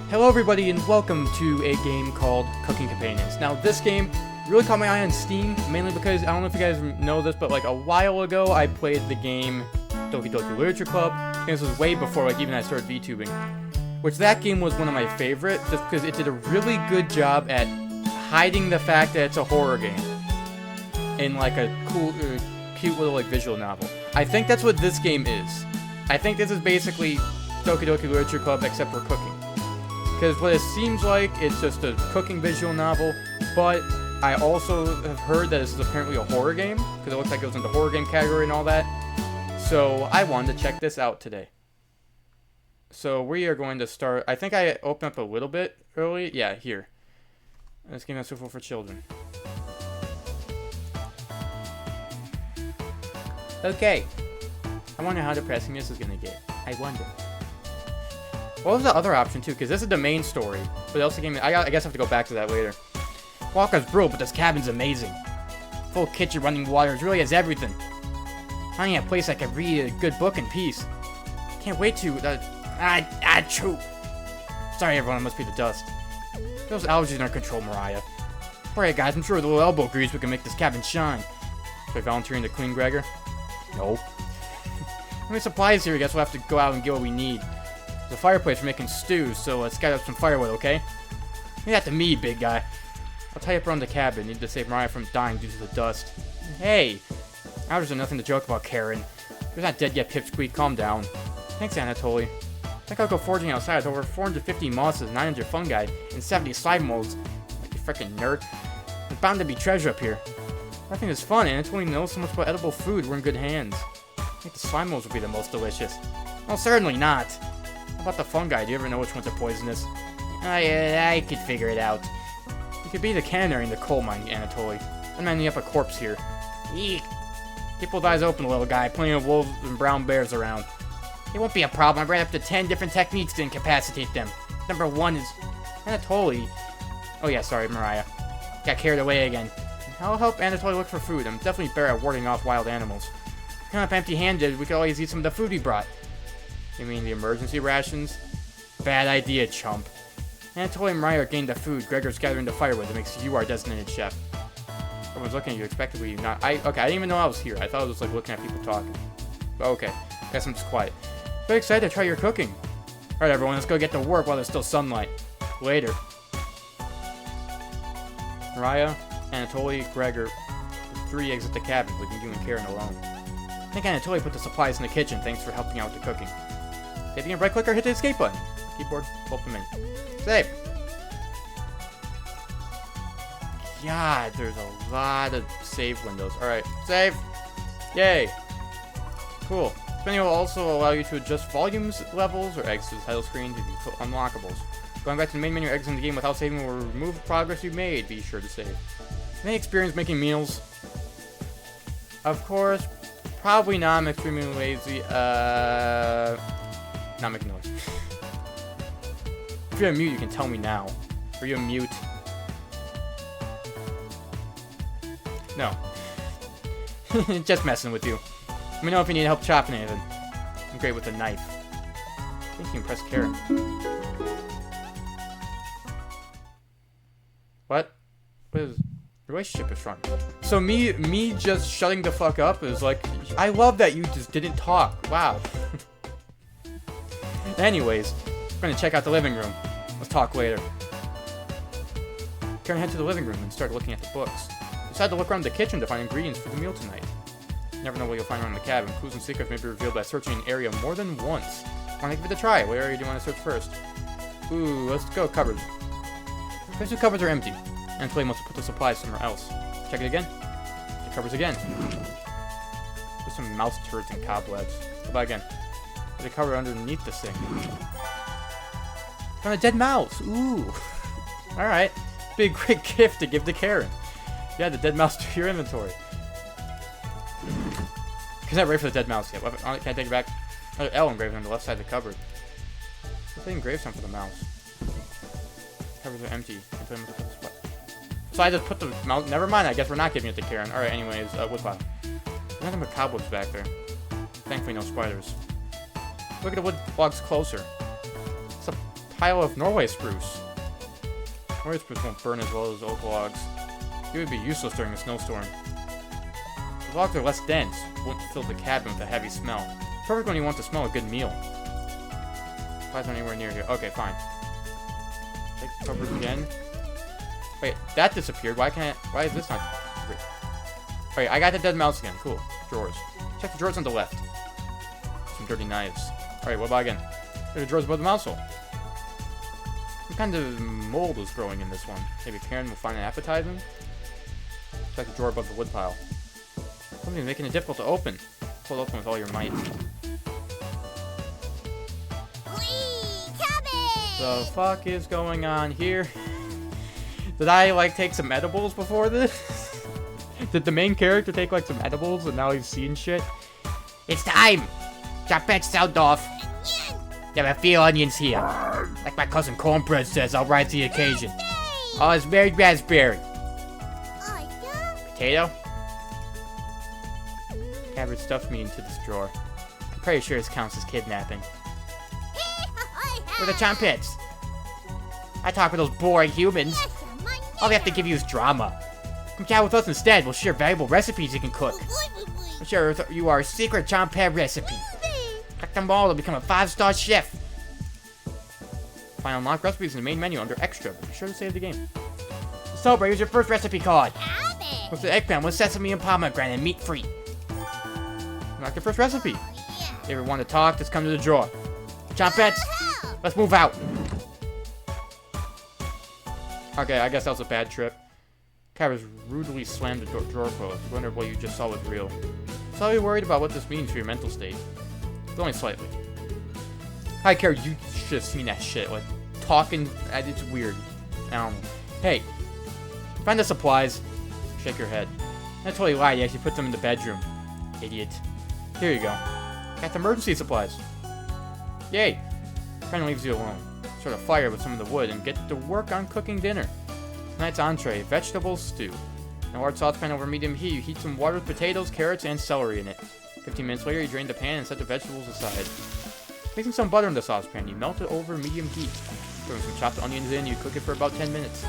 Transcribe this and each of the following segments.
Hello everybody and welcome to a game called Cooking Companions. Now this game really caught my eye on Steam, mainly because, I don't know if you guys know this, but like a while ago I played the game Doki Doki Literature Club, and this was way before like even I started VTubing. Which that game was one of my favorite, just because it did a really good job at hiding the fact that it's a horror game. In like a cool, cute little like visual novel. I think that's what this game is. I think this is basically Doki Doki Literature Club except for cooking. Because what it seems like, it's just a cooking visual novel, but I also have heard that this is apparently a horror game, because it looks like it goes into horror game category and all that. So I wanted to check this out today. So we are going to start, I think I opened up a little bit early. Yeah, here. This game is suitable for children. Okay. I wonder how depressing this is going to get. I wonder. What was the other option, too? Because this is the main story. But also game, I guess I have to go back to that later. Walker's brutal, but this cabin's amazing. Full kitchen, running water, it really has everything. Finding a place I could read a good book in peace. Can't wait to, achoo. Sorry everyone, it must be the dust. Those allergies are in control, Mariah. Alright guys, I'm sure with a little elbow grease we can make this cabin shine. Should I volunteering to clean Gregor? No. How many supplies here? I guess we'll have to go out and get what we need. There's a fireplace for making stews, so let's gather up some firewood, okay? Leave that to me, big guy. I'll tie up around the cabin. Need to save Mariah from dying due to the dust. Hey! Allergies are nothing to joke about, Karen. You're not dead yet, Pipsqueak. Calm down. Thanks, Anatoly. I think I'll go foraging outside with over 450 mosses, 900 fungi, and 70 slime molds. Like you frickin' nerd. There's bound to be treasure up here. I think it's fun, Anatoly knows so much about edible food. We're in good hands. I think the slime molds will be the most delicious. Well, certainly not. How about the fungi? Do you ever know which ones are poisonous? I could figure it out. You could be the canary in the coal mine, Anatoly. I'm ending up a corpse here. Eek. Keep both eyes open, little guy. Plenty of wolves and brown bears around. It won't be a problem. I've read up to 10 different techniques to incapacitate them. Number 1 is... Anatoly. Oh yeah, sorry, Mariah. Got carried away again. I'll help Anatoly look for food. I'm definitely better at warding off wild animals. Come up empty-handed, we could always eat some of the food he brought. You mean the emergency rations? Bad idea, chump. Anatoly and Mariah are getting the food. Gregor's gathering the firewood that makes you our designated chef. Everyone's looking at you, expectedly not. Okay, I didn't even know I was here. I thought I was like looking at people talking. But okay, guess I'm just quiet. Very excited to try your cooking. Alright everyone, let's go get to work while there's still sunlight. Later. Mariah, Anatoly, Gregor, the 3 exit the cabin, leaving you and Karen alone. I think Anatoly put the supplies in the kitchen. Thanks for helping out with the cooking. Saving a right click or hit the escape button. Keyboard, pull up the menu. Save. God, there's a lot of save windows. Alright, save. Yay. Cool. This menu will also allow you to adjust volumes, levels, or exit the title screen to view unlockables. Going back to the main menu, exiting the game without saving will remove progress you made. Be sure to save. Any experience making meals? Of course. Probably not. I'm extremely lazy. Not making noise. If you're a mute, you can tell me now. Are you a mute? No. Just messing with you. Let me know if you need help chopping anything. I'm great with a knife. I think you can press Karen. What? What is... Relationship is strong. So me just shutting the fuck up is like... I love that you just didn't talk. Wow. Anyways, we're gonna check out the living room. Let's talk later. Karen head to the living room and start looking at the books. Decide to look around the kitchen to find ingredients for the meal tonight. You never know what you'll find around the cabin. Clues and secrets may be revealed by searching an area more than once. Wanna give it a try? What area do you want to search first? Ooh, let's go cupboards. First 2 cupboards are empty. Anatoly must have put the supplies somewhere else. Check it again. Check cupboards again. There's some mouse turds and cobwebs. How about again? There's a cupboard underneath the sink. Found a dead mouse. Ooh. Alright. Big great gift to give to Karen. Yeah, the dead mouse to your inventory. Because I'm ready for the dead mouse yet. Can I take it back? Another L engraved on the left side of the cupboard. What's the engraved some for the mouse? Cupboards are empty. So I just put the mouse. Never mind. I guess we're not giving it to Karen. Alright, anyways, woodpile. Nothing but cobwebs back there. Thankfully, no spiders. Look at the wood logs closer. It's a pile of Norway spruce. Norway spruce won't burn as well as oak logs. It would be useless during a snowstorm. The logs are less dense, won't fill the cabin with a heavy smell. Perfect when you want to smell a good meal. Supplies aren't anywhere near here. Okay, fine. Check the cupboard again. Wait, that disappeared. Why is this not? Wait, I got the dead mouse again. Cool. Drawers. Check the drawers on the left. Some dirty knives. Alright, what about again? There's the drawers above the mouse hole. What kind of mold is growing in this one? Maybe Karen will find it appetizing? Check the drawer above the wood pile. Something's making it difficult to open. Pull it open with all your might. The fuck is going on here? Did I, like, take some edibles before this? Did the main character take, like, some edibles and now he's seeing shit? It's time! Chopette's sound off. There are a few onions here. Like my cousin Cornbread says, I'll rise to the occasion. Oh, it's very raspberry. Potato? Cabot stuffed me into this drawer. I'm pretty sure this counts as kidnapping. We're the Chompettes. I talk with those boring humans. All we have to give you is drama. Come chat with us instead. We'll share valuable recipes you can cook. We'll share with you our secret Chompette recipe. Collect them all to become a 5-star chef. Find unlocked recipes in the main menu under Extra, but be sure to save the game. To celebrate, here's your first recipe card. What's the eggplant with sesame and pomegranate, meat-free. Unlock your first recipe. If you ever want to talk, just come to the drawer. Chompettes, let's move out. Okay, I guess that was a bad trip. Cabot rudely slammed the drawer closed. You wonder what you just saw was real. Slightly worried about what this means for your mental state. But only slightly. Hi, Kara, you should have seen that shit. Like, talking, it's weird. I don't know. Hey, find the supplies. Shake your head. I totally lied. You actually put them in the bedroom. Idiot. Here you go. Got the emergency supplies. Yay. Friend leaves you alone. Start a fire with some of the wood and get to work on cooking dinner. Tonight's entree, vegetable stew. In a large saucepan over medium heat, you heat some water with potatoes, carrots, and celery in it. 15 minutes later, you drain the pan and set the vegetables aside. Placing some butter in the saucepan, you melt it over medium heat. Throwing some chopped onions in, you cook it for about 10 minutes.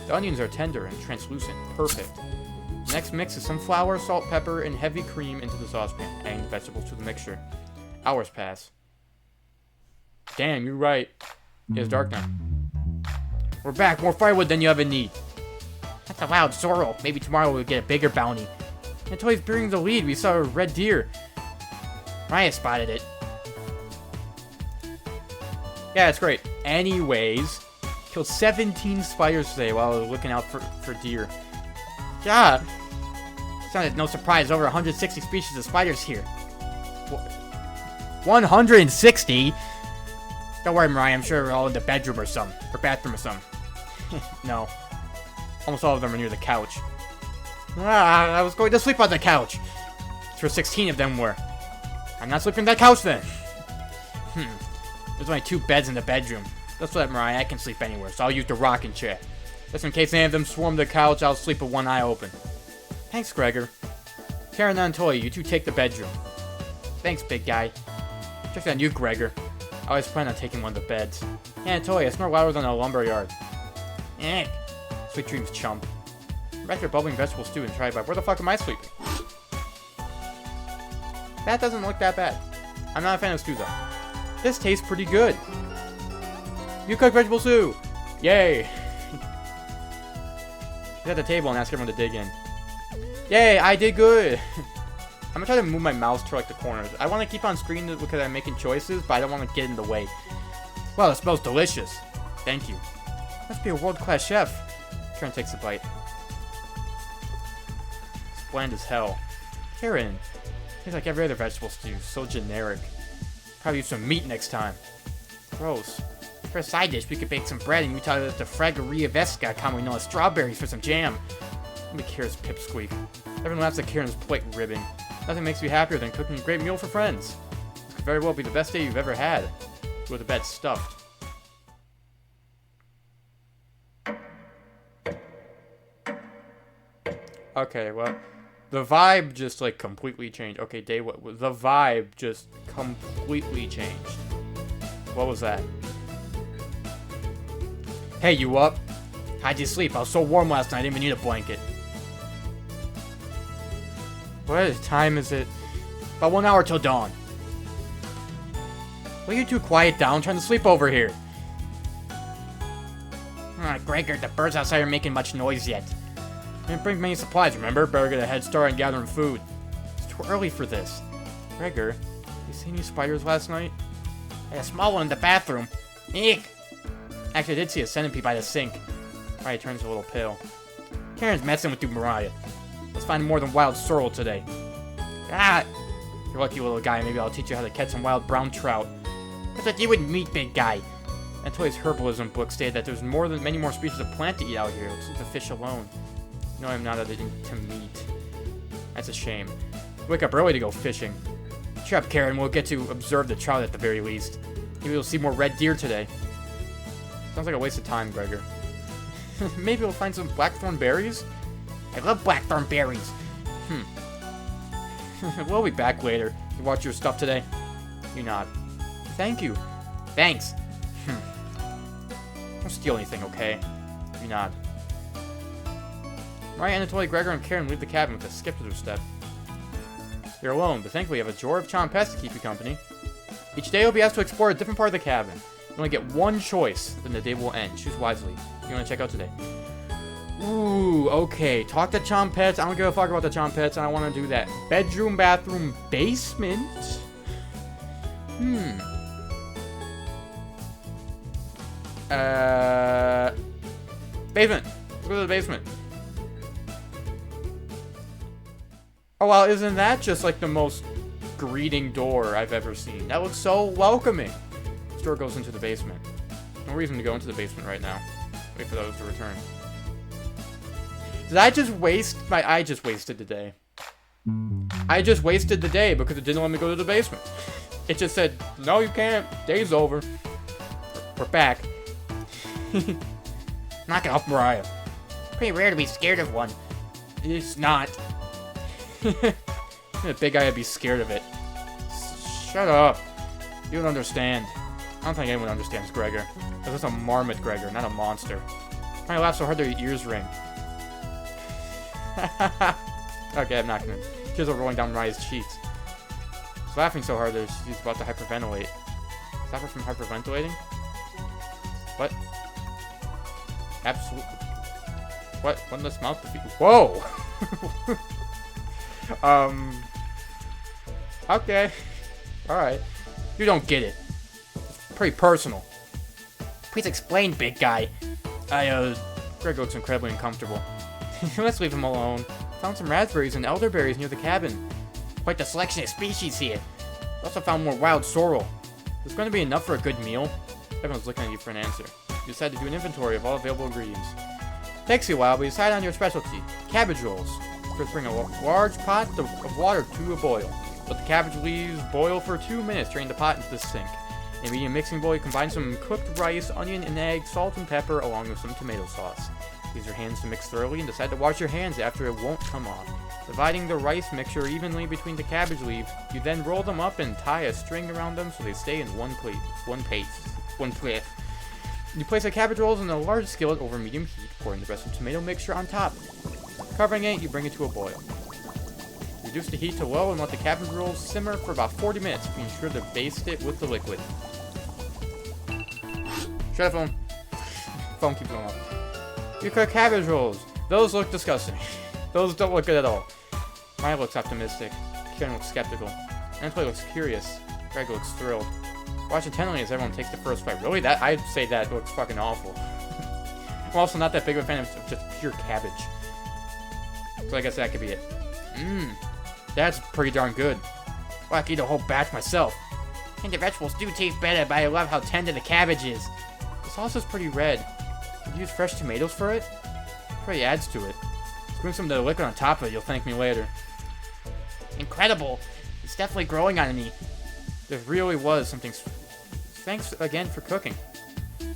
The onions are tender and translucent. Perfect. Next, mix is some flour, salt, pepper, and heavy cream into the saucepan, adding the vegetables to the mixture. Hours pass. Damn, you're right. It's dark now. We're back. More firewood than you ever need. That's a loud sorrel. Maybe tomorrow we'll get a bigger bounty. Until he's bearing the lead, we saw a red deer. Raya spotted it. Yeah, it's great. Anyways, killed 17 spiders today while I was looking out for deer. Yeah. Sounded no surprise. Over 160 species of spiders here. 160? Don't worry, Mariah. I'm sure we're all in the bedroom or something. Or bathroom or something. No. Almost all of them are near the couch. I was going to sleep on the couch. That's where 16 of them were. I'm not sleeping on that couch then. There's only 2 beds in the bedroom. Let's let Mariah. I can sleep anywhere, so I'll use the rocking chair. Just in case any of them swarm the couch, I'll sleep with one eye open. Thanks, Gregor. Karen and Toya, you two take the bedroom. Thanks, big guy. Check on you, Gregor. I always plan on taking one of the beds. Yeah, Toya, snore louder than a lumberyard. Eh. Sweet dreams, chump. Back to your bubbling vegetable stew and try it, but where the fuck am I sleeping? That doesn't look that bad. I'm not a fan of stew, though. This tastes pretty good. You cook vegetable stew! Yay! Sit at the table and ask everyone to dig in. Yay, I did good! I'm gonna try to move my mouse to like the corners. I want to keep on screen because I'm making choices, but I don't want to get in the way. Well, it smells delicious. Thank you. Must be a world-class chef. Karen takes a bite. It's bland as hell. Karen, tastes like every other vegetable stew. So generic. Probably use some meat next time. Gross. For a side dish, we could bake some bread and you tell us the Fragaria Vesca, commonly known as strawberries, for some jam. Let me hear his pipsqueak. Everyone laughs at Karen's plate ribbing. Nothing makes me happier than cooking a great meal for friends. This could very well be the best day you've ever had. Go to bed stuffed. Okay, well, the vibe just like completely changed. Okay, day what? The vibe just completely changed. What was that? Hey, you up? How'd you sleep? I was so warm last night, I didn't even need a blanket. What time is it? About 1 hour till dawn. Will you two quiet down? I'm trying to sleep over here. Gregor, the birds outside aren't making much noise yet. I didn't bring many supplies, remember? Better get a head start on gathering food. It's too early for this. Gregor, you see any spiders last night? I had a small one in the bathroom. Eek! Actually, I did see a centipede by the sink. Mariah turns a little pale. Karen's messing with you, Mariah. Let's find more than wild sorrel today. Ah! You're lucky, little guy. Maybe I'll teach you how to catch some wild brown trout. I thought you would meet, big guy. Antoi's herbalism book stated that there's many more species of plant to eat out here. Let's leave the fish alone. No, I'm not into meat. That's a shame. Wake up early to go fishing. Cheer up, Karen. We'll get to observe the trout at the very least. Maybe we'll see more red deer today. Sounds like a waste of time, Gregor. Maybe we'll find some blackthorn berries? I love blackthorn berries. We'll be back later. You watch your stuff today? You nod. Thank you. Thanks. Don't steal anything, okay? You nod. Mariah, Anatoly, Gregor, and Karen leave the cabin with a skip to their step. You're alone, but thankfully you have a drawer of chompets to keep you company. Each day you'll be asked to explore a different part of the cabin. You only get one choice, then the day will end. Choose wisely. What do you want to check out today? Ooh, okay. Talk to chompets. I don't give a fuck about the chompets. I don't want to do that. Bedroom, bathroom, basement? Basement. Let's go to the basement. Oh, wow, isn't that just like the most greeting door I've ever seen? That looks so welcoming. This door goes into the basement. No reason to go into the basement right now. Wait for those to return. Did I just waste I just wasted the day. I just wasted the day because it didn't let me go to the basement. It just said, no, you can't. Day's over. We're back. Knock it off, Mariah. Pretty rare to be scared of one. It's not. A big guy would be scared of it. Shut up. You don't understand. I don't think anyone understands Gregor. This is a marmot, Gregor, not a monster. Why laugh so hard their ears ring? Okay, I'm not gonna. Tears are rolling down Mariah's cheeks. She's laughing so hard that she's about to hyperventilate. Stop her from hyperventilating? What? Absolutely. What in the mouth to be? Whoa! Okay. Alright. You don't get it. It's pretty personal. Please explain, big guy. Greg looks incredibly uncomfortable. Let's leave him alone. Found some raspberries and elderberries near the cabin. Quite the selection of species here. Also found more wild sorrel. Is going to be enough for a good meal? Everyone's looking at you for an answer. You decide to do an inventory of all available ingredients. Takes you a while, but you decide on your specialty. Cabbage rolls. First bring a large pot of water to a boil. Let the cabbage leaves boil for 2 minutes. Drain the pot into the sink. In a medium mixing bowl, you combine some cooked rice, onion, and egg, salt and pepper, along with some tomato sauce. Use your hands to mix thoroughly and decide to wash your hands after it won't come off. Dividing the rice mixture evenly between the cabbage leaves, you then roll them up and tie a string around them so they stay in one plate. You place the cabbage rolls in a large skillet over medium heat, pouring the rest of the tomato mixture on top. Covering it, you bring it to a boil. Reduce the heat to low and let the cabbage rolls simmer for about 40 minutes. Be sure to baste it with the liquid. Shut up, phone. Phone keeps going off. You cook cabbage rolls. Those look disgusting. Those don't look good at all. Maya looks optimistic. Karen looks skeptical. Anatoly looks curious. Greg looks thrilled. Watch intently as everyone takes the first bite. Really? I'd say that looks fucking awful. I'm also not that big of a fan of just pure cabbage. So I guess that could be it. That's pretty darn good. Well, I could eat a whole batch myself. And the vegetables do taste better, but I love how tender the cabbage is. The sauce is pretty red. Could you use fresh tomatoes for it? Pretty adds to it. Bring some of the liquid on top of it, you'll thank me later. Incredible! It's definitely growing on me. There really was something... Thanks again for cooking.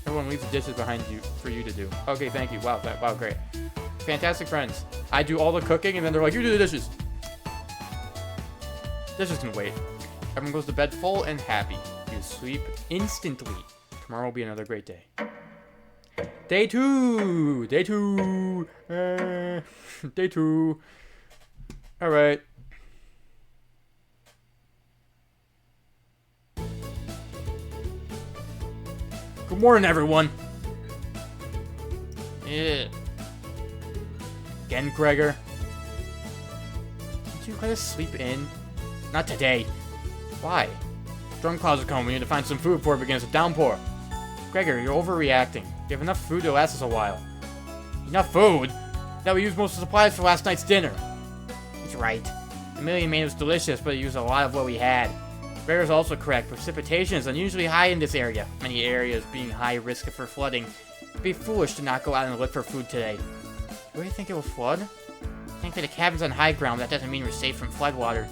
Everyone leaves the dishes behind you for you to do. Okay, thank you. Wow, wow, great. Fantastic friends. I do all the cooking, and then they're like, you do the dishes. Dishes can wait. Everyone goes to bed full and happy. You sleep instantly. Tomorrow will be another great day. Day 2! Day 2! Day 2. Alright. Good morning, everyone. Yeah. Again, Gregor. Did you let us sleep in? Not today. Why? Storm clouds are coming. We need to find some food before it begins to downpour. Gregor, you're overreacting. You have enough food to last us a while. Enough food? That we used most of the supplies for last night's dinner. He's right. Amelia made us delicious, but it used a lot of what we had. Gregor's also correct. Precipitation is unusually high in this area. Many areas being high risk for flooding. It'd be foolish to not go out and look for food today. Do you think it will flood? Thankfully, the cabin's on high ground. That doesn't mean we're safe from floodwater.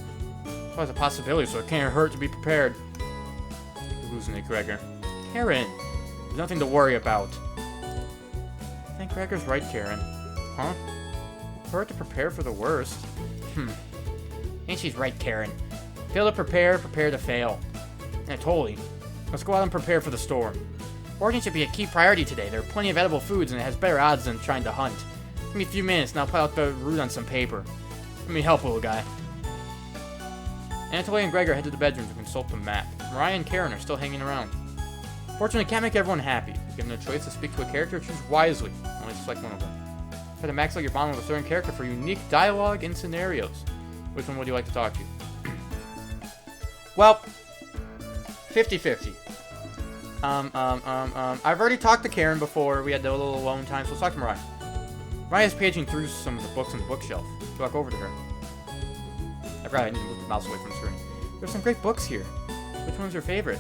It's always a possibility, so it can't hurt to be prepared. You're losing it, Gregor. Karen, there's nothing to worry about. I think Gregor's right, Karen. Huh? Hurt to prepare for the worst. Ain't she's right, Karen. Fail to prepare, prepare to fail. Yeah, totally. Let's go out and prepare for the storm. Foraging should be a key priority today. There are plenty of edible foods, and it has better odds than trying to hunt. Give me a few minutes, and I'll put out the route on some paper. Let me help, little guy. Anatoly and Gregor head to the bedroom to consult the map. Mariah and Karen are still hanging around. Fortunately, can't make everyone happy. Given a choice to speak to a character, choose wisely. Only select one of them. Try to max out your bond with a certain character for unique dialogue and scenarios. Which one would you like to talk to? Well, 50-50. I've already talked to Karen before. We had the little alone time, so let's talk to Mariah. Mariah's paging through some of the books on the bookshelf. Let's walk over to her. I forgot I need to move the mouse away from the screen. There's some great books here. Which one's your favorite?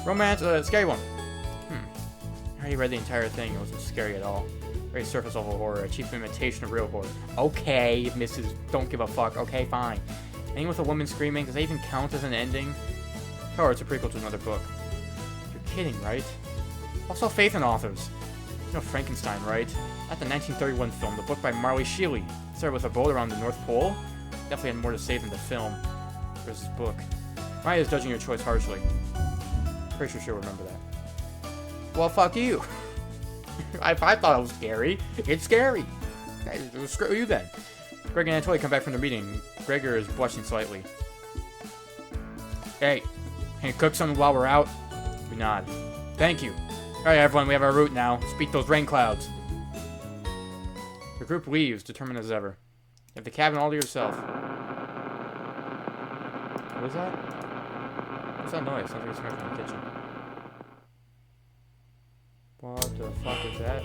Romance, scary one. I already read the entire thing. It wasn't scary at all. Very surface level horror, a cheap imitation of real horror. Okay, Mrs. Don't give a fuck. Okay, fine. Ending with a woman screaming, does that even count as an ending? Oh, it's a prequel to another book. You're kidding, right? Also, faith in authors. You know Frankenstein, right? Not the 1931 film, the book by Marley Shelley. It started with a boat around the North Pole. Definitely had more to say than the film. There's this book. Mariah is judging your choice harshly. Pretty sure she'll remember that. Well, fuck you. I thought it was scary. It's scary. Screw you then. Greg and Anatoly come back from their meeting. Gregor is blushing slightly. Hey, can you cook something while we're out? We nod. Thank you. Alright, everyone, we have our route now. Let's beat those rain clouds. The group leaves, determined as ever. You have the cabin all to yourself. What is that? What's that noise? Sounds like it's coming from the kitchen. What the fuck is that?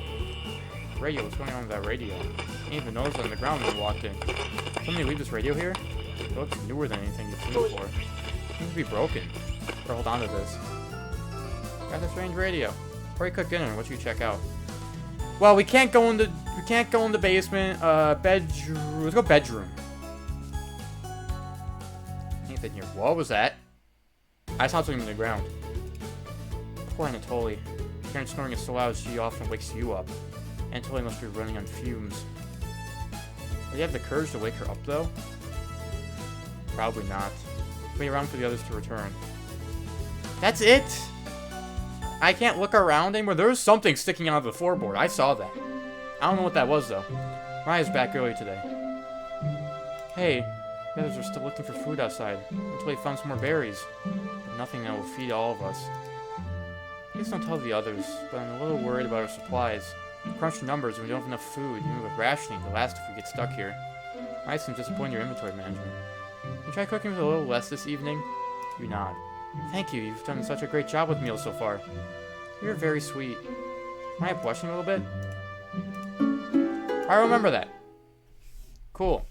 Radio, what's going on with that radio? I didn't even notice it on the ground when we walked in. Somebody leave this radio here? It looks newer than anything you've seen before. It seems to be broken. Better hold on to this. Got this strange radio. Before you cook dinner, what should you check out? Well, we can't go in the basement. Bedroom. Let's go bedroom. Anything here? What was that? I saw something on the ground. Poor Anatoly. Karen's snoring is so loud she often wakes you up. Anatoly must be running on fumes. Do you have the courage to wake her up, though? Probably not. Wait around for the others to return. That's it? I can't look around anymore. There was something sticking out of the floorboard. I saw that. I don't know what that was, though. Mariah's back early today. Hey, the others are still looking for food outside until they found some more berries. But nothing that will feed all of us. Please don't tell the others, but I'm a little worried about our supplies. We've crunched the numbers and we don't have enough food, even with rationing to last if we get stuck here. Might seem disappointing your inventory management. Can you try cooking with a little less this evening? You nod. Thank you, you've done such a great job with meals so far. You're very sweet. Am I blushing a little bit? I remember that. Cool.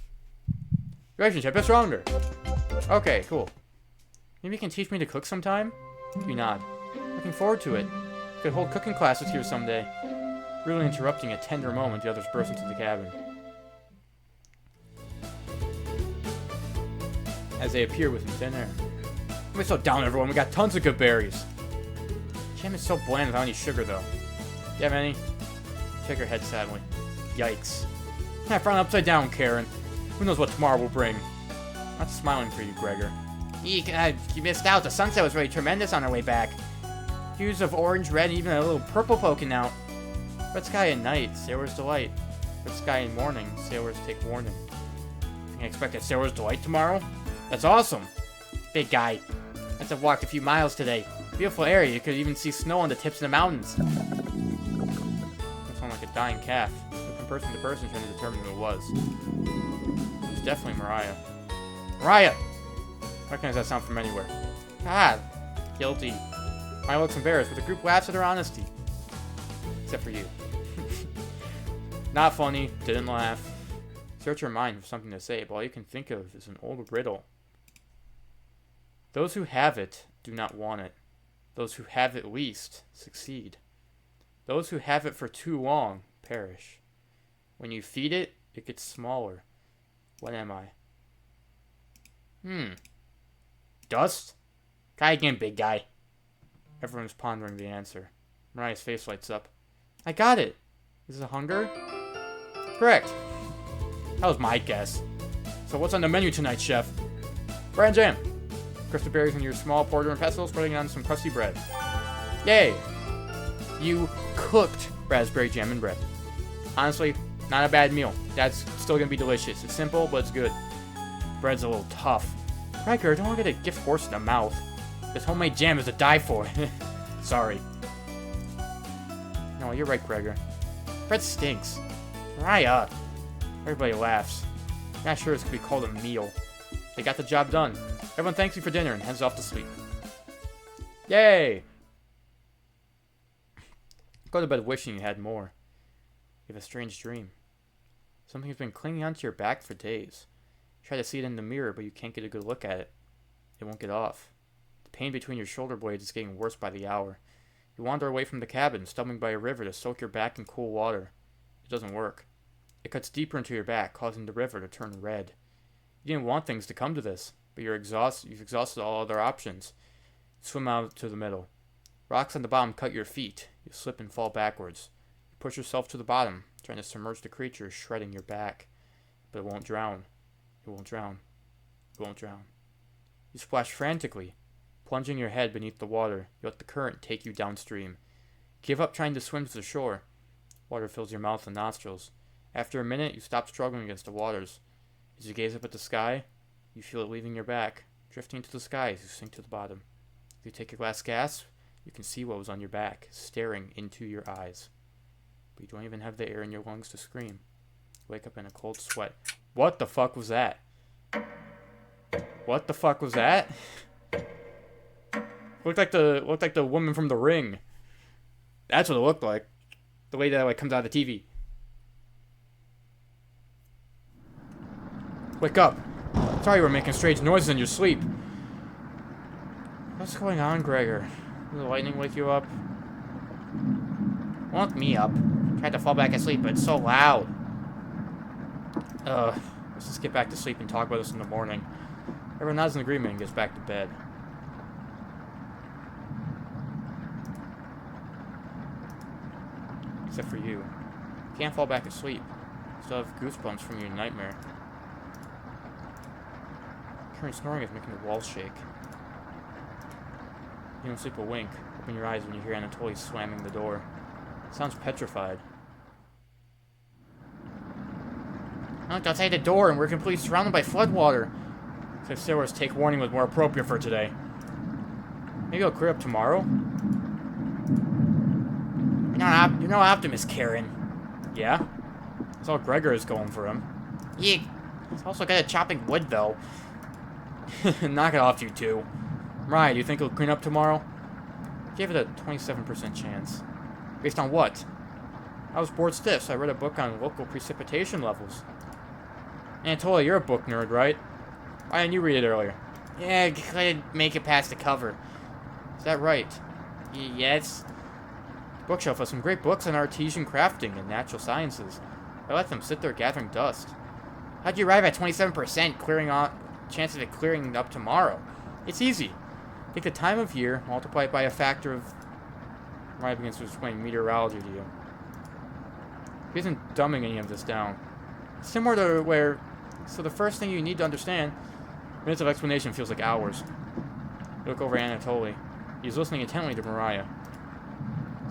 Relationship is stronger. Okay, cool. Maybe you can teach me to cook sometime? You nod. Looking forward to it. Could hold cooking classes here someday. Really interrupting a tender moment, the others burst into the cabin. As they appear within thin air. Don't be so down, everyone. We got tons of good berries. Jam is so bland without any sugar, though. Do you have any? Shake her head sadly. Yikes. I frown upside down, Karen. Who knows what tomorrow will bring? Not smiling for you, Gregor. Eek, you missed out. The sunset was really tremendous on our way back. Hues of orange, red, and even a little purple poking out. Red sky at night, sailor's delight. Red sky in morning, sailors take warning. You can expect a sailor's delight tomorrow? That's awesome! Big guy. Let's have walked a few miles today. Beautiful area, you could even see snow on the tips of the mountains. That sounded like a dying calf. From person to person trying to determine who it was. It was definitely Mariah. Mariah! I recognize that sound from anywhere. God! Guilty. Mariah looks embarrassed, but the group laughs at her honesty. Except for you. Not funny, didn't laugh. Search your mind for something to say, but all you can think of is an old riddle. Those who have it do not want it. Those who have it least succeed. Those who have it for too long perish. When you feed it, it gets smaller. What am I? Dust? Try again, big guy. Everyone's pondering the answer. Mariah's face lights up. I got it! Is it hunger? Correct. That was my guess. So what's on the menu tonight, chef? Bread and jam. Crystal berries in your small porter and pestle, spreading on some crusty bread. Yay! You cooked raspberry jam and bread. Honestly, not a bad meal. That's still gonna be delicious. It's simple, but it's good. Bread's a little tough. Riker, don't get a gift horse in the mouth. This homemade jam is to die for. Sorry. No, you're right, Gregor. Bread stinks. Mariah. Everybody laughs. Not sure this could be called a meal. They got the job done. Everyone thanks you for dinner and heads off to sleep. Yay! Go to bed wishing you had more. You have a strange dream. Something's been clinging onto your back for days. You try to see it in the mirror, but you can't get a good look at it. It won't get off. The pain between your shoulder blades is getting worse by the hour. You wander away from the cabin, stumbling by a river to soak your back in cool water. It doesn't work. It cuts deeper into your back, causing the river to turn red. You didn't want things to come to this, but you've exhausted all other options. You swim out to the middle. Rocks on the bottom cut your feet. You slip and fall backwards. You push yourself to the bottom, trying to submerge the creature shredding your back. But it won't drown. It won't drown. It won't drown. You splash frantically. Plunging your head beneath the water, you let the current take you downstream. Give up trying to swim to the shore. Water fills your mouth and nostrils. After a minute, you stop struggling against the waters. As you gaze up at the sky, you feel it leaving your back, drifting to the sky as you sink to the bottom. If you take a last gasp, you can see what was on your back, staring into your eyes. But you don't even have the air in your lungs to scream. You wake up in a cold sweat. What the fuck was that? What the fuck was that? Looked like the woman from The Ring. That's what it looked like. The lady that comes out of the TV. Wake up. Sorry you were making strange noises in your sleep. What's going on, Gregor? Did the lightning wake you up? Woke me up. Tried to fall back asleep, but it's so loud. Let's just get back to sleep and talk about this in the morning. Everyone nods in agreement and gets back to bed. Except for you. You can't fall back asleep. You still have goosebumps from your nightmare. Current snoring is making the walls shake. You don't sleep a wink. Open your eyes when you hear Anatoly slamming the door. It sounds petrified. I looked outside the door and we're completely surrounded by floodwater. So sailors take warning was more appropriate for today. Maybe it'll clear up tomorrow? You're no optimist, Karen. Yeah? That's all Gregor is going for him. Yeah. He's also good at chopping wood, though. Knock it off, you two. Mariah, do you think it'll clean up tomorrow? Give it a 27% chance. Based on what? I was bored stiff, so I read a book on local precipitation levels. Anatoly, you're a book nerd, right? Why didn't you read it earlier? Yeah, I couldn't make it past the cover. Is that right? Yes. The bookshelf has some great books on artesian crafting and natural sciences. I let them sit there gathering dust. How'd you arrive at 27% clearing on chance of it clearing up tomorrow? It's easy. Take the time of year, multiply it by a factor of... Mariah begins to explain meteorology to you. He isn't dumbing any of this down. It's similar to where... So the first thing you need to understand... Minutes of explanation feels like hours. You look over at Anatoly. He's listening intently to Mariah.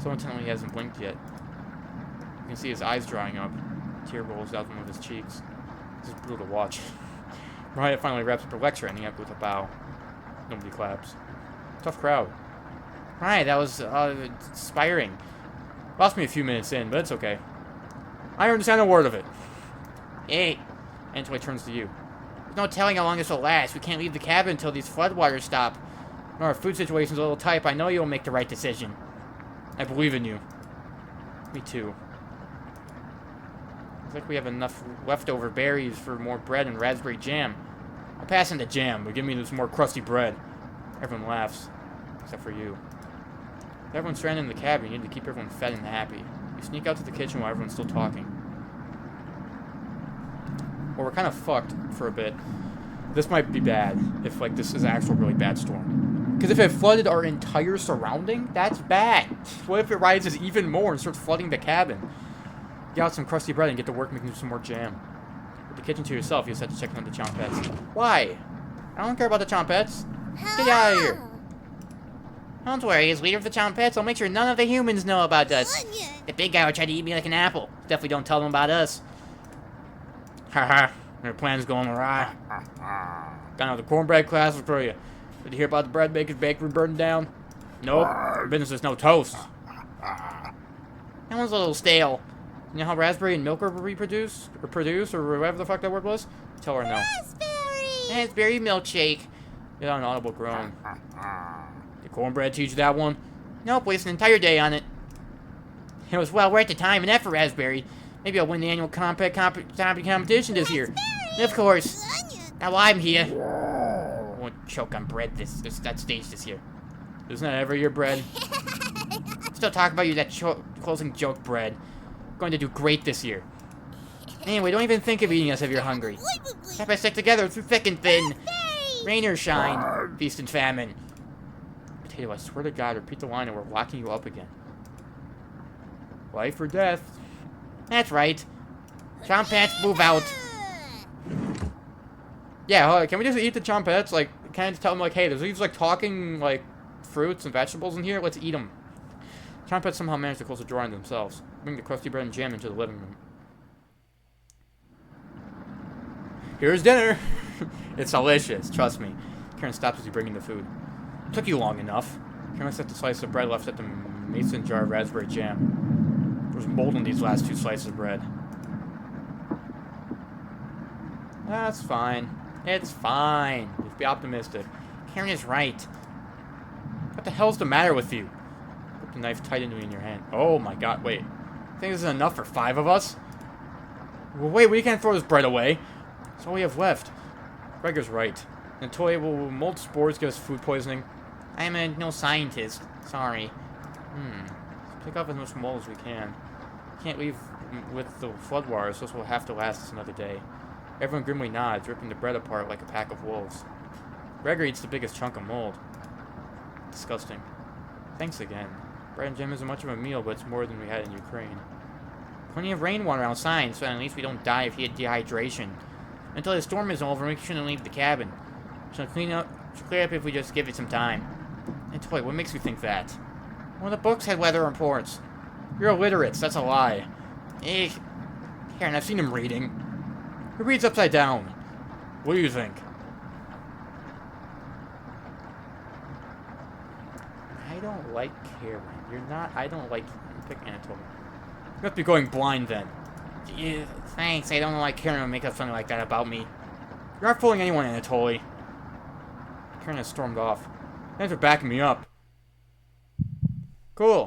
So intently he hasn't blinked yet. You can see his eyes drying up. Tear rolls out one of his cheeks. This is brutal to watch. Riot finally wraps up her lecture, ending up with a bow. Nobody claps. Tough crowd. Right, that was inspiring. Lost me a few minutes in, but it's okay. I understand a word of it. Hey, Antoine turns to you. There's no telling how long this will last. We can't leave the cabin until these floodwaters stop. Our food situation's a little tight, but I know you'll make the right decision. I believe in you. Me too. Looks like we have enough leftover berries for more bread and raspberry jam. I'll pass on the jam, but give me some more crusty bread. Everyone laughs, except for you. With everyone stranded in the cabin, you need to keep everyone fed and happy. You sneak out to the kitchen while everyone's still talking. Well, we're kind of fucked for a bit. This might be bad if, like, this is an actual really bad storm. Because if it flooded our entire surrounding, that's bad. What if it rises even more and starts flooding the cabin? Get out some crusty bread and get to work making some more jam. With the kitchen to yourself, you just have to check on the Chompettes. Why? I don't care about the Chompettes. Get out of here. Don't worry, as leader of the Chompettes, I'll make sure none of the humans know about us. The big guy would try to eat me like an apple. Definitely don't tell them about us. Haha, your plan's going awry. Got out the cornbread classes for you. Did you hear about the bread maker's bakery burning down? Nope. Business is no toast. That one's a little stale. You know how raspberry and milk are reproduced? Or produce, or whatever the fuck that word was? Tell her no. Raspberry! Raspberry milkshake. Get out an audible groan. Did cornbread teach you that one? Nope, wasted an entire day on it. It was well worth the time and effort, Raspberry. Maybe I'll win the annual competition this year. Of course. Now I'm here. I won't choke on bread that stage this year. Isn't that every year, bread? Still talk about you, that closing joke, bread. Going to do great this year. Anyway, don't even think of eating us if you're hungry. Step by stick together through thick and thin. Rain or shine, feast and famine. Potato, I swear to God, repeat the line and we're locking you up again. Life or death. That's right. Chompettes, move out. Yeah, can we just eat the Chompettes? Like, can I just tell them, like, hey, there's these, like, talking, like, fruits and vegetables in here? Let's eat them. Chompettes somehow managed to close the door on themselves. Bring the crusty bread and jam into the living room. Here's dinner. It's delicious, trust me. Karen stops as you bring in the food. Took you long enough. Karen looks at the slice of bread left at the mason jar of raspberry jam. There was mold in these last two slices of bread. That's fine. It's fine. Just be optimistic. Karen is right. What the hell's the matter with you? Put the knife tight into me in your hand. Oh my god, wait. Think this is enough for 5 of us? Well, wait, we can't throw this bread away. That's all we have left. Gregor's right. Natoya, will mold spores give us food poisoning? I am no scientist. Sorry. Let's pick up as much mold as we can. Can't leave with the flood wires, so this will have to last us another day. Everyone grimly nods, ripping the bread apart like a pack of wolves. Gregor eats the biggest chunk of mold. Disgusting. Thanks again. Bread and jam isn't much of a meal, but it's more than we had in Ukraine. Plenty of rainwater outside, so at least we don't die of dehydration. Until the storm is over, we shouldn't leave the cabin. She'll clear up if we just give it some time. And toy, what makes you think that? Well, the books had weather reports. You're illiterates, that's a lie. Karen, I've seen him reading. He reads upside down. What do you think? I don't like Karen. You're not. I don't like. Pick Anatoly. You must be going blind then. Yeah, thanks. I don't like Karen to make up something like that about me. You're not fooling anyone, Anatoly. Karen has stormed off. Thanks for backing me up. Cool.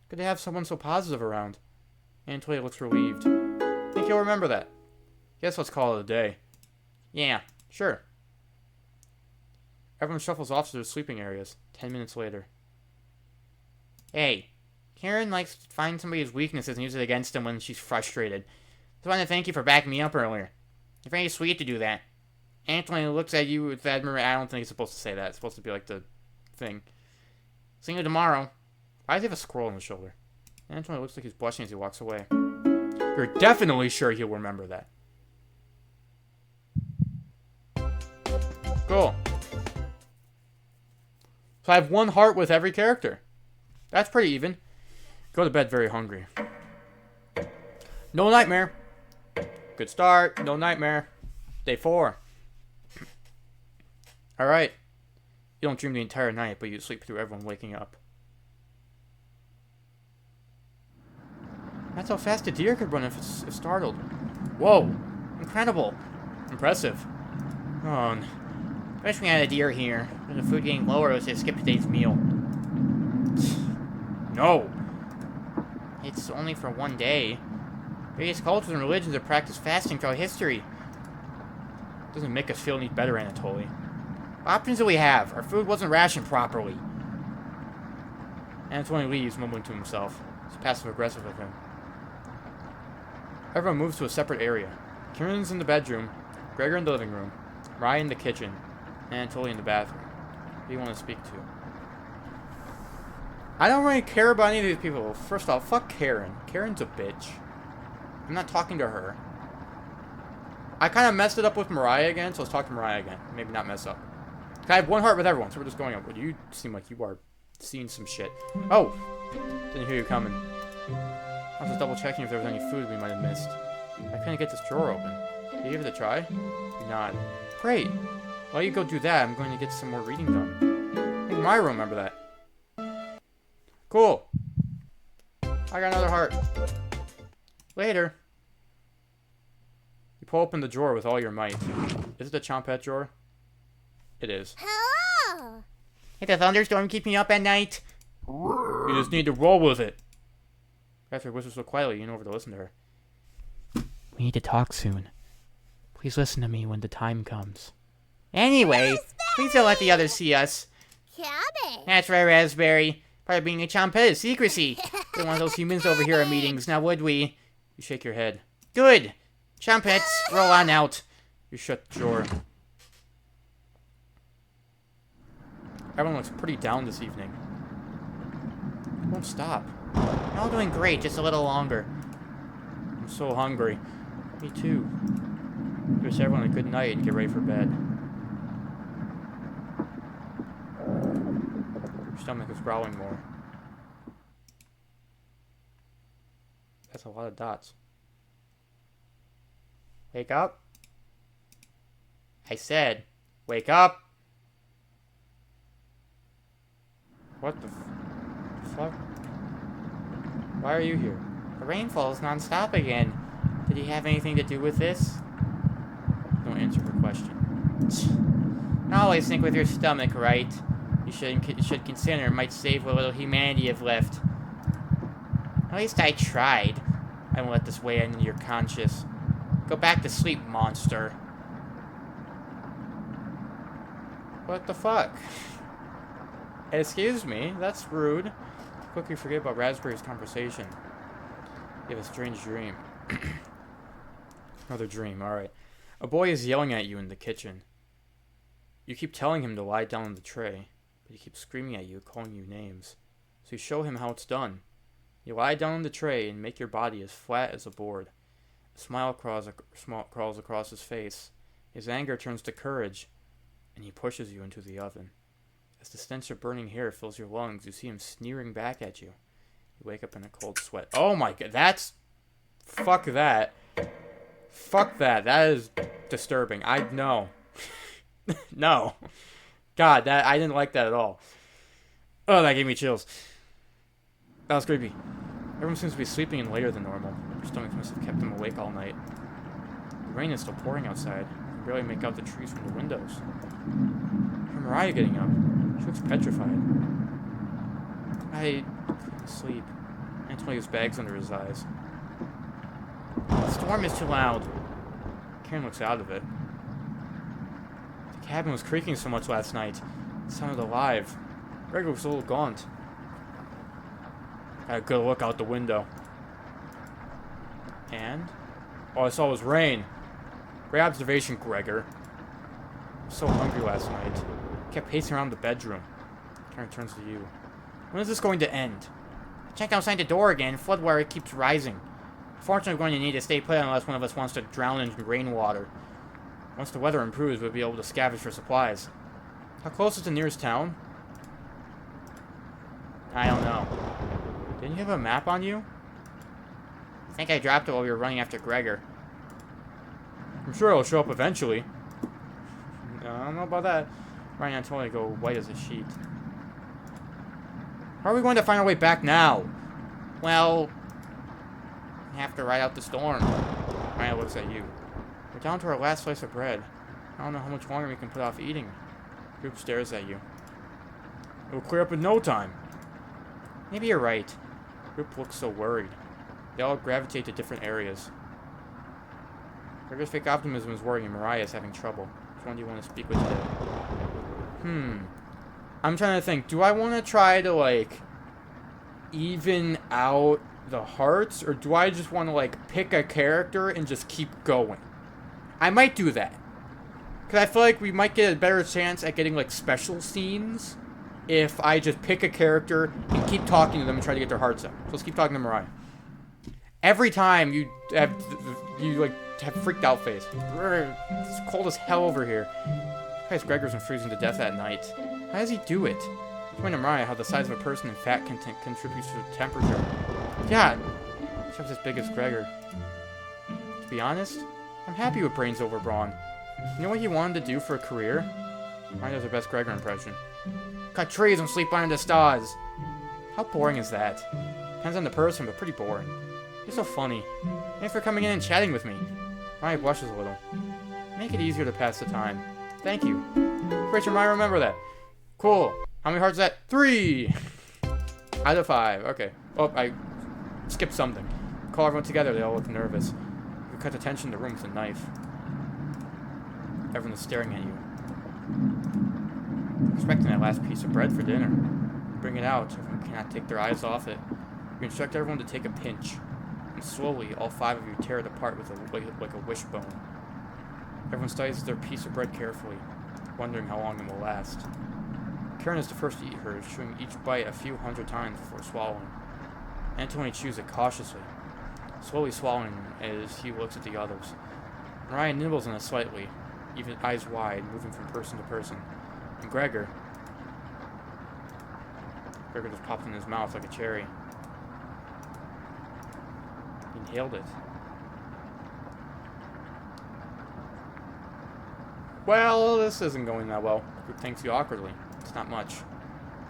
Good to have someone so positive around. Anatoly looks relieved. Think you'll remember that. Guess let's call it a day. Yeah, sure. Everyone shuffles off to their sleeping areas. 10 minutes later. Hey, Karen likes to find somebody's weaknesses and use it against them when she's frustrated. Just want to thank you for backing me up earlier. You're very sweet to do that. Anthony looks at you with admiration. I don't think he's supposed to say that. It's supposed to be like the thing. See you tomorrow. Why does he have a squirrel on his shoulder? Anthony looks like he's blushing as he walks away. You're definitely sure he'll remember that. Cool. So I have 1 heart with every character. That's pretty even. Go to bed very hungry. No nightmare. Good start. No nightmare. Day 4. Alright. You don't dream the entire night, but you sleep through everyone waking up. That's how fast a deer could run if startled. Whoa. Incredible. Impressive. Oh, wish we had a deer here. With the food getting lower, let's just skip today's meal. No. It's only for one day. Various cultures and religions have practiced fasting throughout history. Doesn't make us feel any better, Anatoly. What options do we have? Our food wasn't rationed properly. Anatoly leaves, mumbling to himself. It's passive-aggressive of him. Everyone moves to a separate area. Kieran's in the bedroom, Gregor in the living room, Ryan in the kitchen, and Anatoly in the bathroom. Who do you want to speak to? I don't really care about any of these people. First off, fuck Karen. Karen's a bitch. I'm not talking to her. I kind of messed it up with Mariah again, so let's talk to Mariah again. Maybe not mess up. I have one heart with everyone, so we're just going up. But you seem like you are seeing some shit. Oh! Didn't hear you coming. I was just double checking if there was any food we might have missed. I couldn't get this drawer open. Did you give it a try? You nod. Great. While you go do that, I'm going to get some more reading done. I think Myra will remember that. Cool. I got another heart. Later. You pull open the drawer with all your might. Is it the Chompette drawer? It is. Hello. Hey, the thunderstorm keep me up at night. You just need to roll with it. After whispers so quietly, you know over to listen to her. We need to talk soon. Please listen to me when the time comes. Anyway, please don't let the others see us. Cabbage. That's right, Raspberry. Part of being a Chompette is secrecy. We don't want those humans over here at meetings, now would we? You shake your head. Good. Chompettes, roll on out. You shut the drawer. Everyone looks pretty down this evening. It won't stop. You're all doing great, just a little longer. I'm so hungry. Me too. Wish everyone a good night and get ready for bed. Your stomach is growling more. That's a lot of dots. Wake up. I said, wake up. What the fuck? Why are you here? The rainfall is non-stop again. Did he have anything to do with this? Don't answer her question. Not always think with your stomach, right? You should consider it might save what little humanity you've left. At least I tried. I won't let this weigh into your conscience. Go back to sleep, monster. What the fuck? Excuse me, that's rude. Quickly forget about Raspberry's conversation. You have a strange dream. Another dream, alright. A boy is yelling at you in the kitchen. You keep telling him to lie down on the tray, but he keeps screaming at you, calling you names. So you show him how it's done. You lie down on the tray and make your body as flat as a board. A smile crawls across his face. His anger turns to courage, and he pushes you into the oven. As the stench of burning hair fills your lungs, you see him sneering back at you. You wake up in a cold sweat. Oh my god, that's... Fuck that. Fuck that. That is disturbing. No. No. God, I didn't like that at all. Oh, that gave me chills. That was creepy. Everyone seems to be sleeping in later than normal. Their stomachs must have kept them awake all night. The rain is still pouring outside. You can barely make out the trees from the windows. Hear Mariah getting up. She looks petrified. I couldn't sleep. Anatoly's bags under his eyes. The storm is too loud. Karen looks out of it. The cabin was creaking so much last night. It sounded alive. Gregor was a little gaunt. I had a good look out the window. And? All I saw was rain. Great observation, Gregor. I was so hungry last night. I kept pacing around the bedroom. Karen turns to you. When is this going to end? I checked outside the door again. Flood water keeps rising. Unfortunately, we're going to need to stay put unless one of us wants to drown in rainwater. Once the weather improves, we'll be able to scavenge for supplies. How close is the nearest town? I don't know. Didn't you have a map on you? I think I dropped it while we were running after Gregor. I'm sure it'll show up eventually. No, I don't know about that. Ryan and Tony go white as a sheet. How are we going to find our way back now? Well, we have to ride out the storm. Ryan looks at you. We're down to our last slice of bread. I don't know how much longer we can put off eating. Group stares at you. It'll clear up in no time. Maybe you're right. Group looks so worried. They all gravitate to different areas. Gregor's fake optimism is worrying and Mariah is having trouble. Which one do you want to speak with today? I'm trying to think. Do I want to try to, like, even out the hearts? Or do I just want to, like, pick a character and just keep going? I might do that. Because I feel like we might get a better chance at getting, like, special scenes if I just pick a character and keep talking to them and try to get their hearts up. So let's keep talking to Mariah. Every time you have freaked out face. It's cold as hell over here. Guys, Gregor's been freezing to death at night. How does he do it? Explain to Mariah how the size of a person and fat content contributes to the temperature. Yeah, she's as big as Gregor. To be honest, I'm happy with brains over brawn. You know what he wanted to do for a career? Mine does the best Gregor impression. Cut trees and sleep under the stars. How boring is that? Depends on the person, but pretty boring. You're so funny. Thanks for coming in and chatting with me. Mariah blushes a little. Make it easier to pass the time. Thank you. Rachel, Mariah, remember that. Cool. How many hearts is that? 3! Out of 5. Okay. Oh, I skipped something. Call everyone together. They all look nervous. You cut the tension in the room with a knife. Everyone is staring at you. Expecting that last piece of bread for dinner. Bring it out. Everyone cannot take their eyes off it. You instruct everyone to take a pinch. And slowly, all 5 of you tear it apart with like a wishbone. Everyone studies their piece of bread carefully, wondering how long it will last. Karen is the first to eat hers, chewing each bite a few hundred times before swallowing. Anthony chews it cautiously, slowly swallowing as he looks at the others. Mariah nibbles on it slightly, even eyes wide, moving from person to person. And Gregor just pops in his mouth like a cherry. He inhaled it. Well, this isn't going that well. Group thanks you awkwardly. It's not much.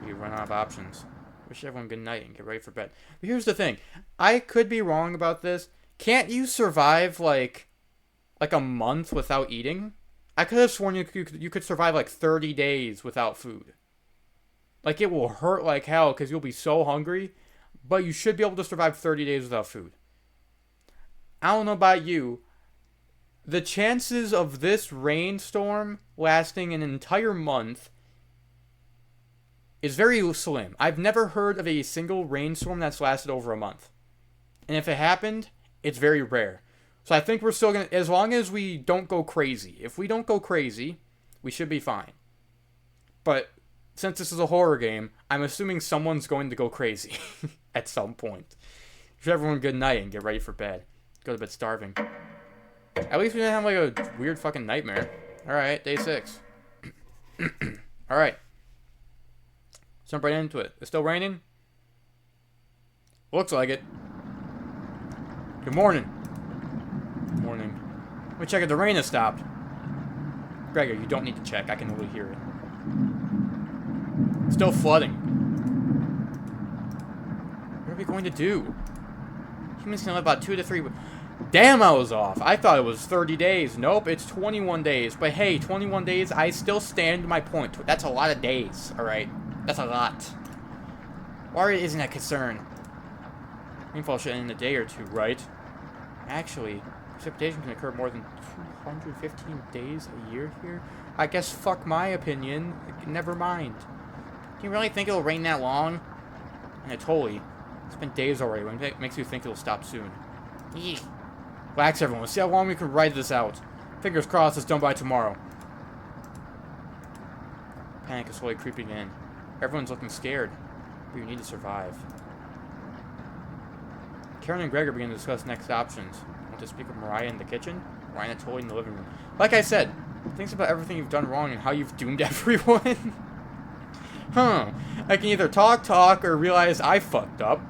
You run out of options. Wish everyone good night and get ready for bed. But here's the thing. I could be wrong about this. Can't you survive, like a month without eating? I could have sworn you could survive, like, 30 days without food. Like, it will hurt like hell because you'll be so hungry. But you should be able to survive 30 days without food. I don't know about you. The chances of this rainstorm lasting an entire month is very slim. I've never heard of a single rainstorm that's lasted over a month. And if it happened, it's very rare. So I think we're still going to, as long as we don't go crazy. If we don't go crazy, we should be fine. But since this is a horror game, I'm assuming someone's going to go crazy at some point. Wish everyone good night and get ready for bed. Go to bed starving. At least we didn't have like a weird fucking nightmare. Alright, day 6. Alright. Let's jump right into it. It's still raining? Looks like it. Good morning. Good morning. Let me check if the rain has stopped. Gregor, you don't need to check. I can really hear it. It's still flooding. What are we going to do? Humans can live about 2 to 3 weeks. Damn, I was off. I thought it was 30 days. Nope, it's 21 days. But hey, 21 days, I still stand my point. That's a lot of days, alright? That's a lot. Why isn't that concern? Rainfall should end in a day or 2, right? Actually, precipitation can occur more than 215 days a year here? I guess fuck my opinion. Never mind. Do you really think it'll rain that long? Yeah, totally. It's been days already. What makes you think it'll stop soon? Eek. Relax, everyone. Let's see how long we can ride this out. Fingers crossed it's done by tomorrow. Panic is slowly creeping in. Everyone's looking scared. But you need to survive. Karen and Gregor begin to discuss next options. Want to speak with Mariah in the kitchen? Mariah and Toy in the living room. Like I said, thinks about everything you've done wrong and how you've doomed everyone. I can either talk, or realize I fucked up.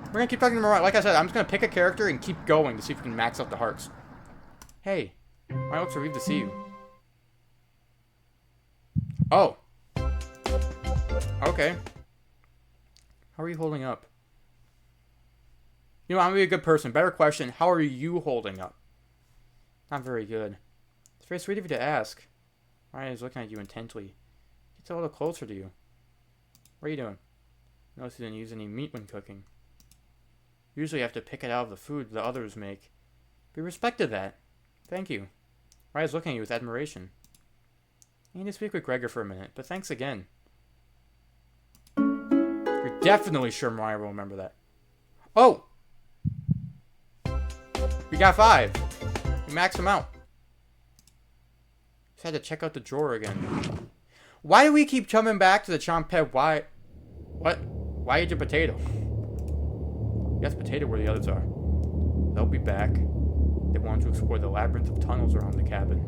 We're gonna keep talking to Mariah. Like I said, I'm just gonna pick a character and keep going to see if we can max out the hearts. Hey, I looks relieved to see you. Oh. Okay. How are you holding up? You know, I'm gonna be a good person. Better question, how are you holding up? Not very good. It's very sweet of you to ask. Mariah is looking at you intently. Gets a little closer to you. What are you doing? Notice you didn't use any meat when cooking. Usually you have to pick it out of the food the others make. We respected that. Thank you. Mariah's looking at you with admiration. I need to speak with Gregor for a minute, but thanks again. You're definitely sure Mariah will remember that. Oh! We got 5. We maxed them out. Just had to check out the drawer again. Why do we keep coming back to the Chompet? Why? What? Why eat a potato? Yes, potato where the others are. They'll be back. They want to explore the labyrinth of tunnels around the cabin.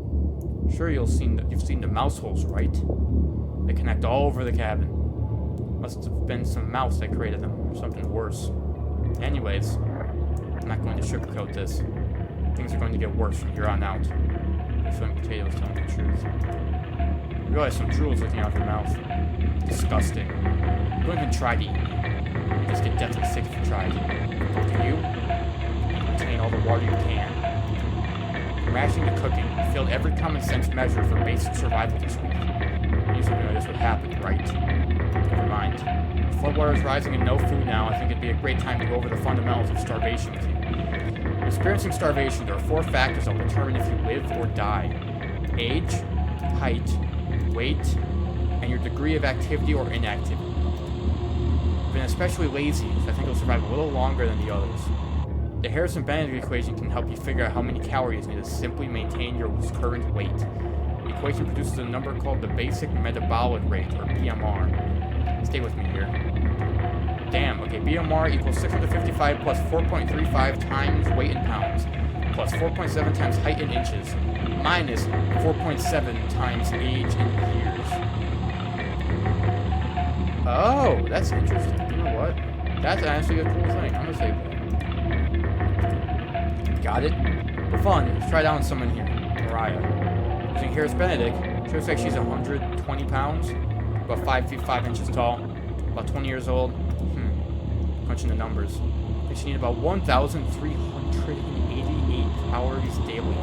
Sure, you've seen the mouse holes, right? They connect all over the cabin. Must have been some mouse that created them, or something worse. Anyways, I'm not going to sugarcoat this. Things are going to get worse from here on out. The swimming potato is telling the truth. You realize some drool is looking out of your mouth. Disgusting. Don't even try to eat me. You just get deathly sick if you try to. Can you? Retain all the water you can. From rashing to cooking, you failed every common sense measure for basic survival this week. You usually know this would happen, right? Never mind. The floodwater is rising and no food now. I think it'd be a great time to go over the fundamentals of starvation with you. When experiencing starvation, there are 4 factors that will determine if you live or die. Age, height, weight, and your degree of activity or inactivity. You've been especially lazy, so I think you'll survive a little longer than the others. The Harrison-Benedict equation can help you figure out how many calories you need to simply maintain your current weight. The equation produces a number called the basic metabolic rate, or BMR. Stay with me here. Damn, okay, BMR equals 655 plus 4.35 times weight in pounds, plus 4.7 times height in inches, minus 4.7 times age in years. Oh, that's interesting. You know what? That's actually a cool thing. I'm gonna save that. Got it? For fun, let's try it out on someone here. Mariah. Using Harris-Benedict, she looks like she's 120 pounds, about 5 feet 5 inches tall, about 20 years old. Punching the numbers. They should need about 1,388 calories daily.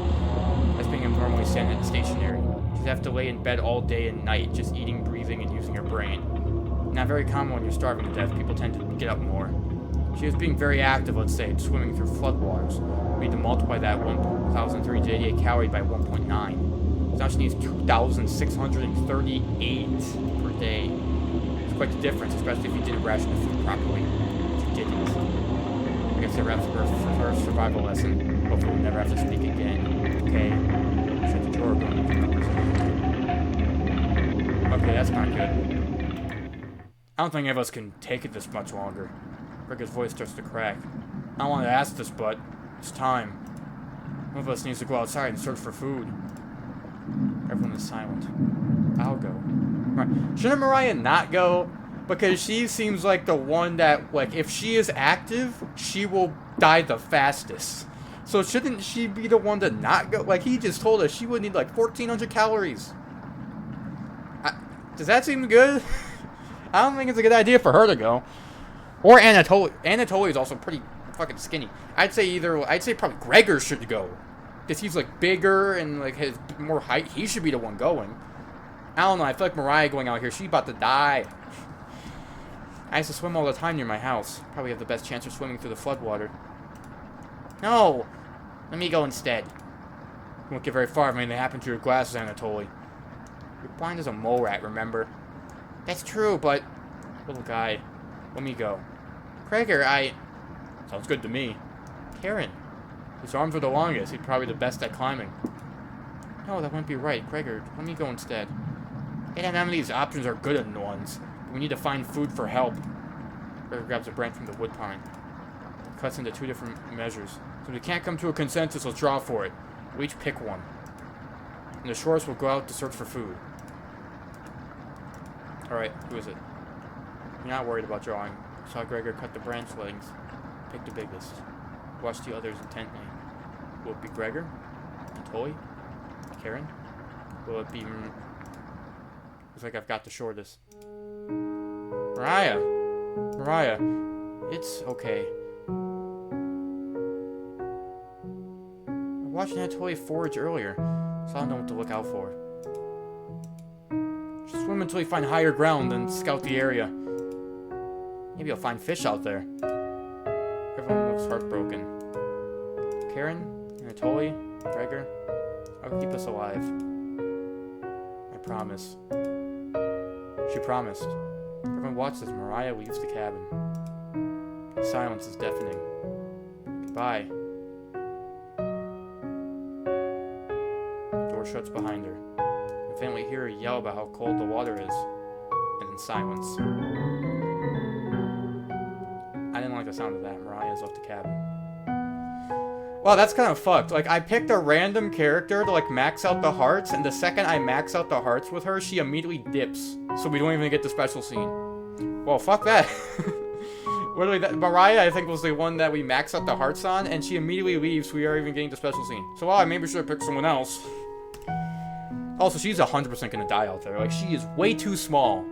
That's being abnormally stationary. She'd have to lay in bed all day and night, just eating, breathing, and using her brain. Not very common when you're starving to death. People tend to get up more. She was being very active, let's say, swimming through floodwaters. We need to multiply that 1,388 calories by 1.9. So now she needs 2,638 per day. It's quite the difference, especially if you didn't ration the food properly. Didn't. I guess that wraps up her survival lesson. Hopefully we'll never have to speak again. Okay. Shut the door going into numbers. Okay, that's not good. I don't think any of us can take it this much longer. Gregor's voice starts to crack. I don't want to ask this, but it's time. One of us needs to go outside and search for food. Everyone is silent. I'll go. Right. Shouldn't Mariah not go? Because she seems like the one that, like, if she is active, she will die the fastest. So shouldn't she be the one to not go? Like, he just told us she would need, like, 1,400 calories. Does that seem good? I don't think it's a good idea for her to go. Or Anatoly. Anatoly is also pretty fucking skinny. I'd say probably Gregor should go. Because he's, like, bigger and, like, has more height. He should be the one going. I don't know. I feel like Mariah going out here, she's about to die. I used to swim all the time near my house. Probably have the best chance of swimming through the floodwater. No! Let me go instead. You won't get very far if anything happened to your glasses, Anatoly. You're blind as a mole rat, remember? That's true, but... Little guy, let me go. Gregor, Sounds good to me. Karen. His arms are the longest. He's probably the best at climbing. No, that wouldn't be right. Gregor, let me go instead. Hey, none of these options are good ones. We need to find food for help. Gregor grabs a branch from the woodpine. Cuts into 2 different measures. So if we can't come to a consensus, let's draw for it. We'll each pick one. And the shortest will go out to search for food. Alright, who is it? You're not worried about drawing. I saw Gregor cut the branch length. Pick the biggest. Watch the others intently. Will it be Gregor? Natoli? Karen? Will it be... Looks like I've got the shortest. Mariah! Mariah! It's okay. I watched Natoli forage earlier, so I don't know what to look out for. Just swim until you find higher ground and scout the area. Maybe you'll find fish out there. Everyone looks heartbroken. Karen, Anatoly, Gregor, I'll keep us alive. I promise. She promised. Everyone watches as Mariah leaves the cabin. The silence is deafening. Goodbye. The door shuts behind her. You faintly hear her yell about how cold the water is. And then silence. I didn't like the sound of that. Mariah's left the cabin. Wow, that's kind of fucked. Like, I picked a random character to, like, max out the hearts, and the second I max out the hearts with her, she immediately dips. So we don't even get the special scene. Well, fuck that. Literally, Mariah, I think, was the one that we max out the hearts on, and she immediately leaves, so we are even getting the special scene. So, well, I maybe should have picked someone else. Also, she's 100% gonna die out there. Like, she is way too small.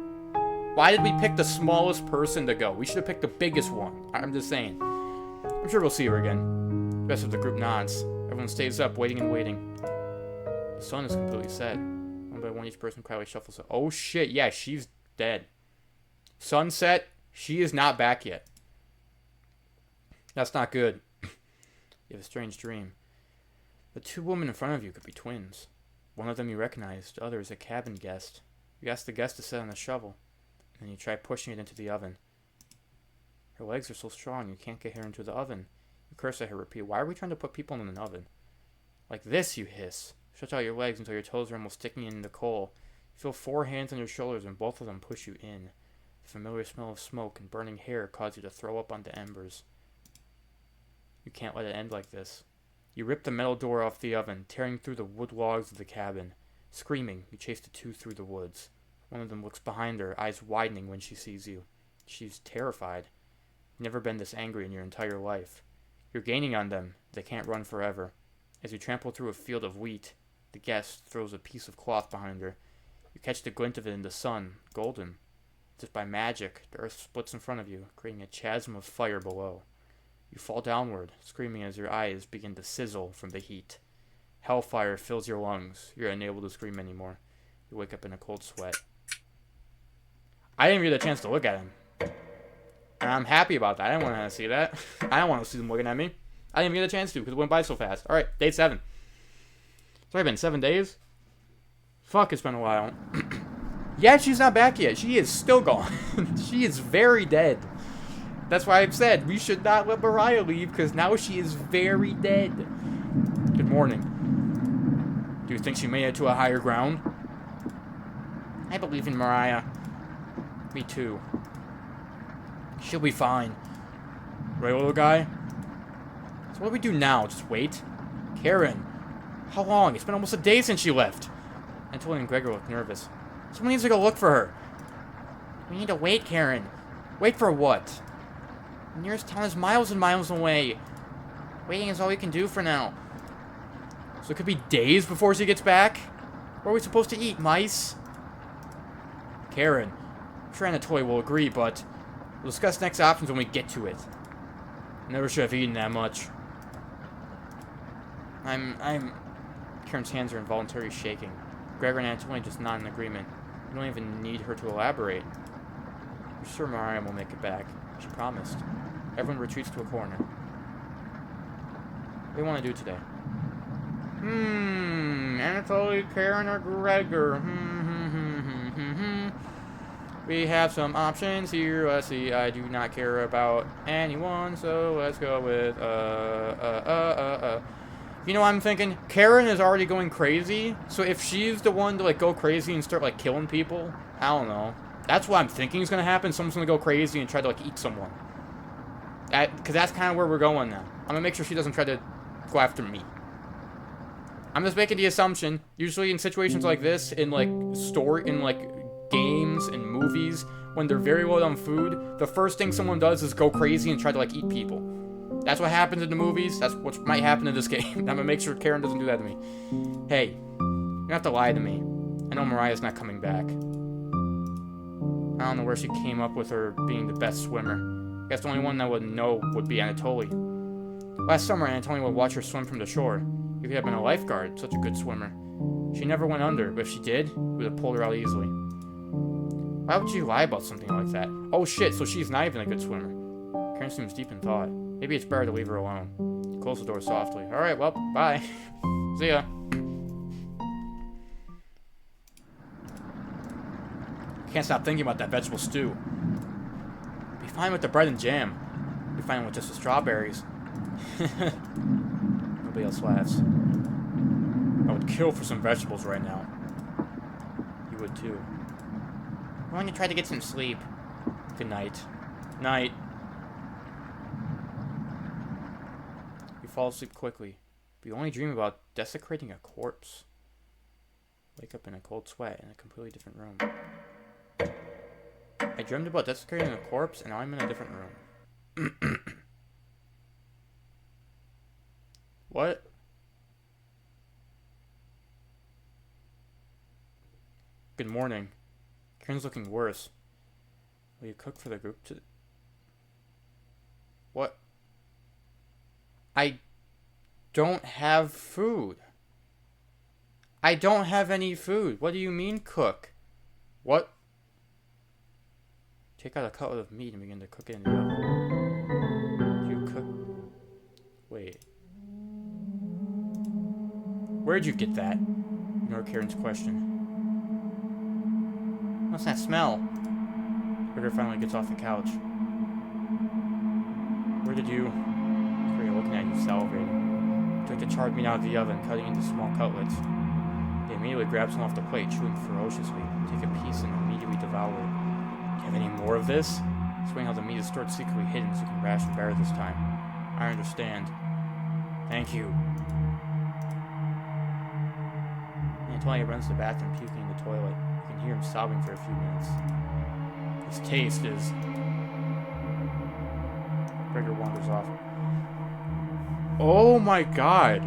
Why did we pick the smallest person to go? We should have picked the biggest one. I'm just saying. I'm sure we'll see her again. The rest of the group nods. Everyone stays up, waiting and waiting. The sun is completely set. One by one, each person quietly shuffles up. Oh shit, yeah, she's dead. Sunset, she is not back yet. That's not good. You have a strange dream. The two women in front of you could be twins. One of them you recognize, the other is a cabin guest. You ask the guest to sit on a shovel, and then you try pushing it into the oven. Her legs are so strong you can't get her into the oven. You curse at her, repeat, why are we trying to put people in an oven? Like this, you hiss. Stretch out your legs until your toes are almost sticking in the coal. You feel 4 hands on your shoulders and both of them push you in. The familiar smell of smoke and burning hair cause you to throw up onto embers. You can't let it end like this. You rip the metal door off the oven, tearing through the wood logs of the cabin. Screaming, you chase the two through the woods. One of them looks behind her, eyes widening when she sees you. She's terrified. You've never been this angry in your entire life. You're gaining on them. They can't run forever. As you trample through a field of wheat, the guest throws a piece of cloth behind her. You catch the glint of it in the sun, golden. Just by magic, the earth splits in front of you, creating a chasm of fire below. You fall downward, screaming as your eyes begin to sizzle from the heat. Hellfire fills your lungs. You're unable to scream anymore. You wake up in a cold sweat. I didn't get a chance to look at him. And I'm happy about that. I didn't want to see that. I don't want to see them looking at me. I didn't even get a chance to because it went by so fast. Alright, day 7. It's already been 7 days. Fuck, it's been a while. Yeah, she's not back yet. She is still gone. She is very dead. That's why I've said we should not let Mariah leave because now she is very dead. Good morning. Do you think she made it to a higher ground? I believe in Mariah. Me too. She'll be fine. Right, little guy? So what do we do now? Just wait? Karen. How long? It's been almost a day since she left. Anatoly and Gregor look nervous. Someone needs to go look for her. We need to wait, Karen. Wait for what? The nearest town is miles and miles away. Waiting is all we can do for now. So it could be days before she gets back? What are we supposed to eat, mice? Karen. I'm sure Anatoly will agree, but we'll discuss next options when we get to it. I never should have eaten that much. Karen's hands are involuntarily shaking. Gregor and Anatoly just nod in agreement. You don't even need her to elaborate. You're sure Mariah will make it back. She promised. Everyone retreats to a corner. What do you want to do today? Anatoly, Karen, or Gregor? We have some options here. Let's see. I do not care about anyone, so let's go with You know what I'm thinking? Karen is already going crazy, so if she's the one to like go crazy and start like killing people, I don't know. That's what I'm thinking is gonna happen. Someone's gonna go crazy and try to like eat someone. Because that's kind of where we're going now. I'm gonna make sure she doesn't try to go after me. I'm just making the assumption. Usually in situations like this, in like games and movies, when they're very low on food, the first thing someone does is go crazy and try to like eat people. That's what happens in the movies. That's what might happen in this game. I'm gonna make sure Karen doesn't do that to me. Hey, you don't have to lie to me. I know Mariah's not coming back. I don't know where she came up with her being the best swimmer. I guess the only one that would know would be Anatoly. Last summer, Anatoly would watch her swim from the shore. He could have been a lifeguard, such a good swimmer. She never went under, but if she did, he would have pulled her out easily. Why would you lie about something like that? Oh shit, so she's not even a good swimmer. Karen seems deep in thought. Maybe it's better to leave her alone. Close the door softly. Alright, well, bye. See ya. Can't stop thinking about that vegetable stew. Be fine with the bread and jam. Be fine with just the strawberries. Nobody else laughs. I would kill for some vegetables right now. You would too. I'm going to try to get some sleep. Good night. Night. You fall asleep quickly, but you only dream about desecrating a corpse. Wake up in a cold sweat in a completely different room. I dreamed about desecrating a corpse, and now I'm in a different room. What? Good morning. Karen's looking worse. Will you cook for the group to... What? I don't have food. I don't have any food. What do you mean cook? What? Take out a cutlet of meat and begin to cook it in the oven. You cook... Wait. Where'd you get that? Ignore Karen's question. What's that smell? Ritter finally gets off the couch. Where did you... Korea looking at you, salivating. Took the charred meat out of the oven, cutting into small cutlets. They immediately grab some off the plate, chewing ferociously. Take a piece and immediately devour it. Do you have any more of this? Explain how the meat is stored secretly hidden so you can ration better this time. I understand. Thank you. Antonio runs to the bathroom, puking in the toilet. You can hear him sobbing for a few minutes. His taste is... Gregor wanders off. Oh my god.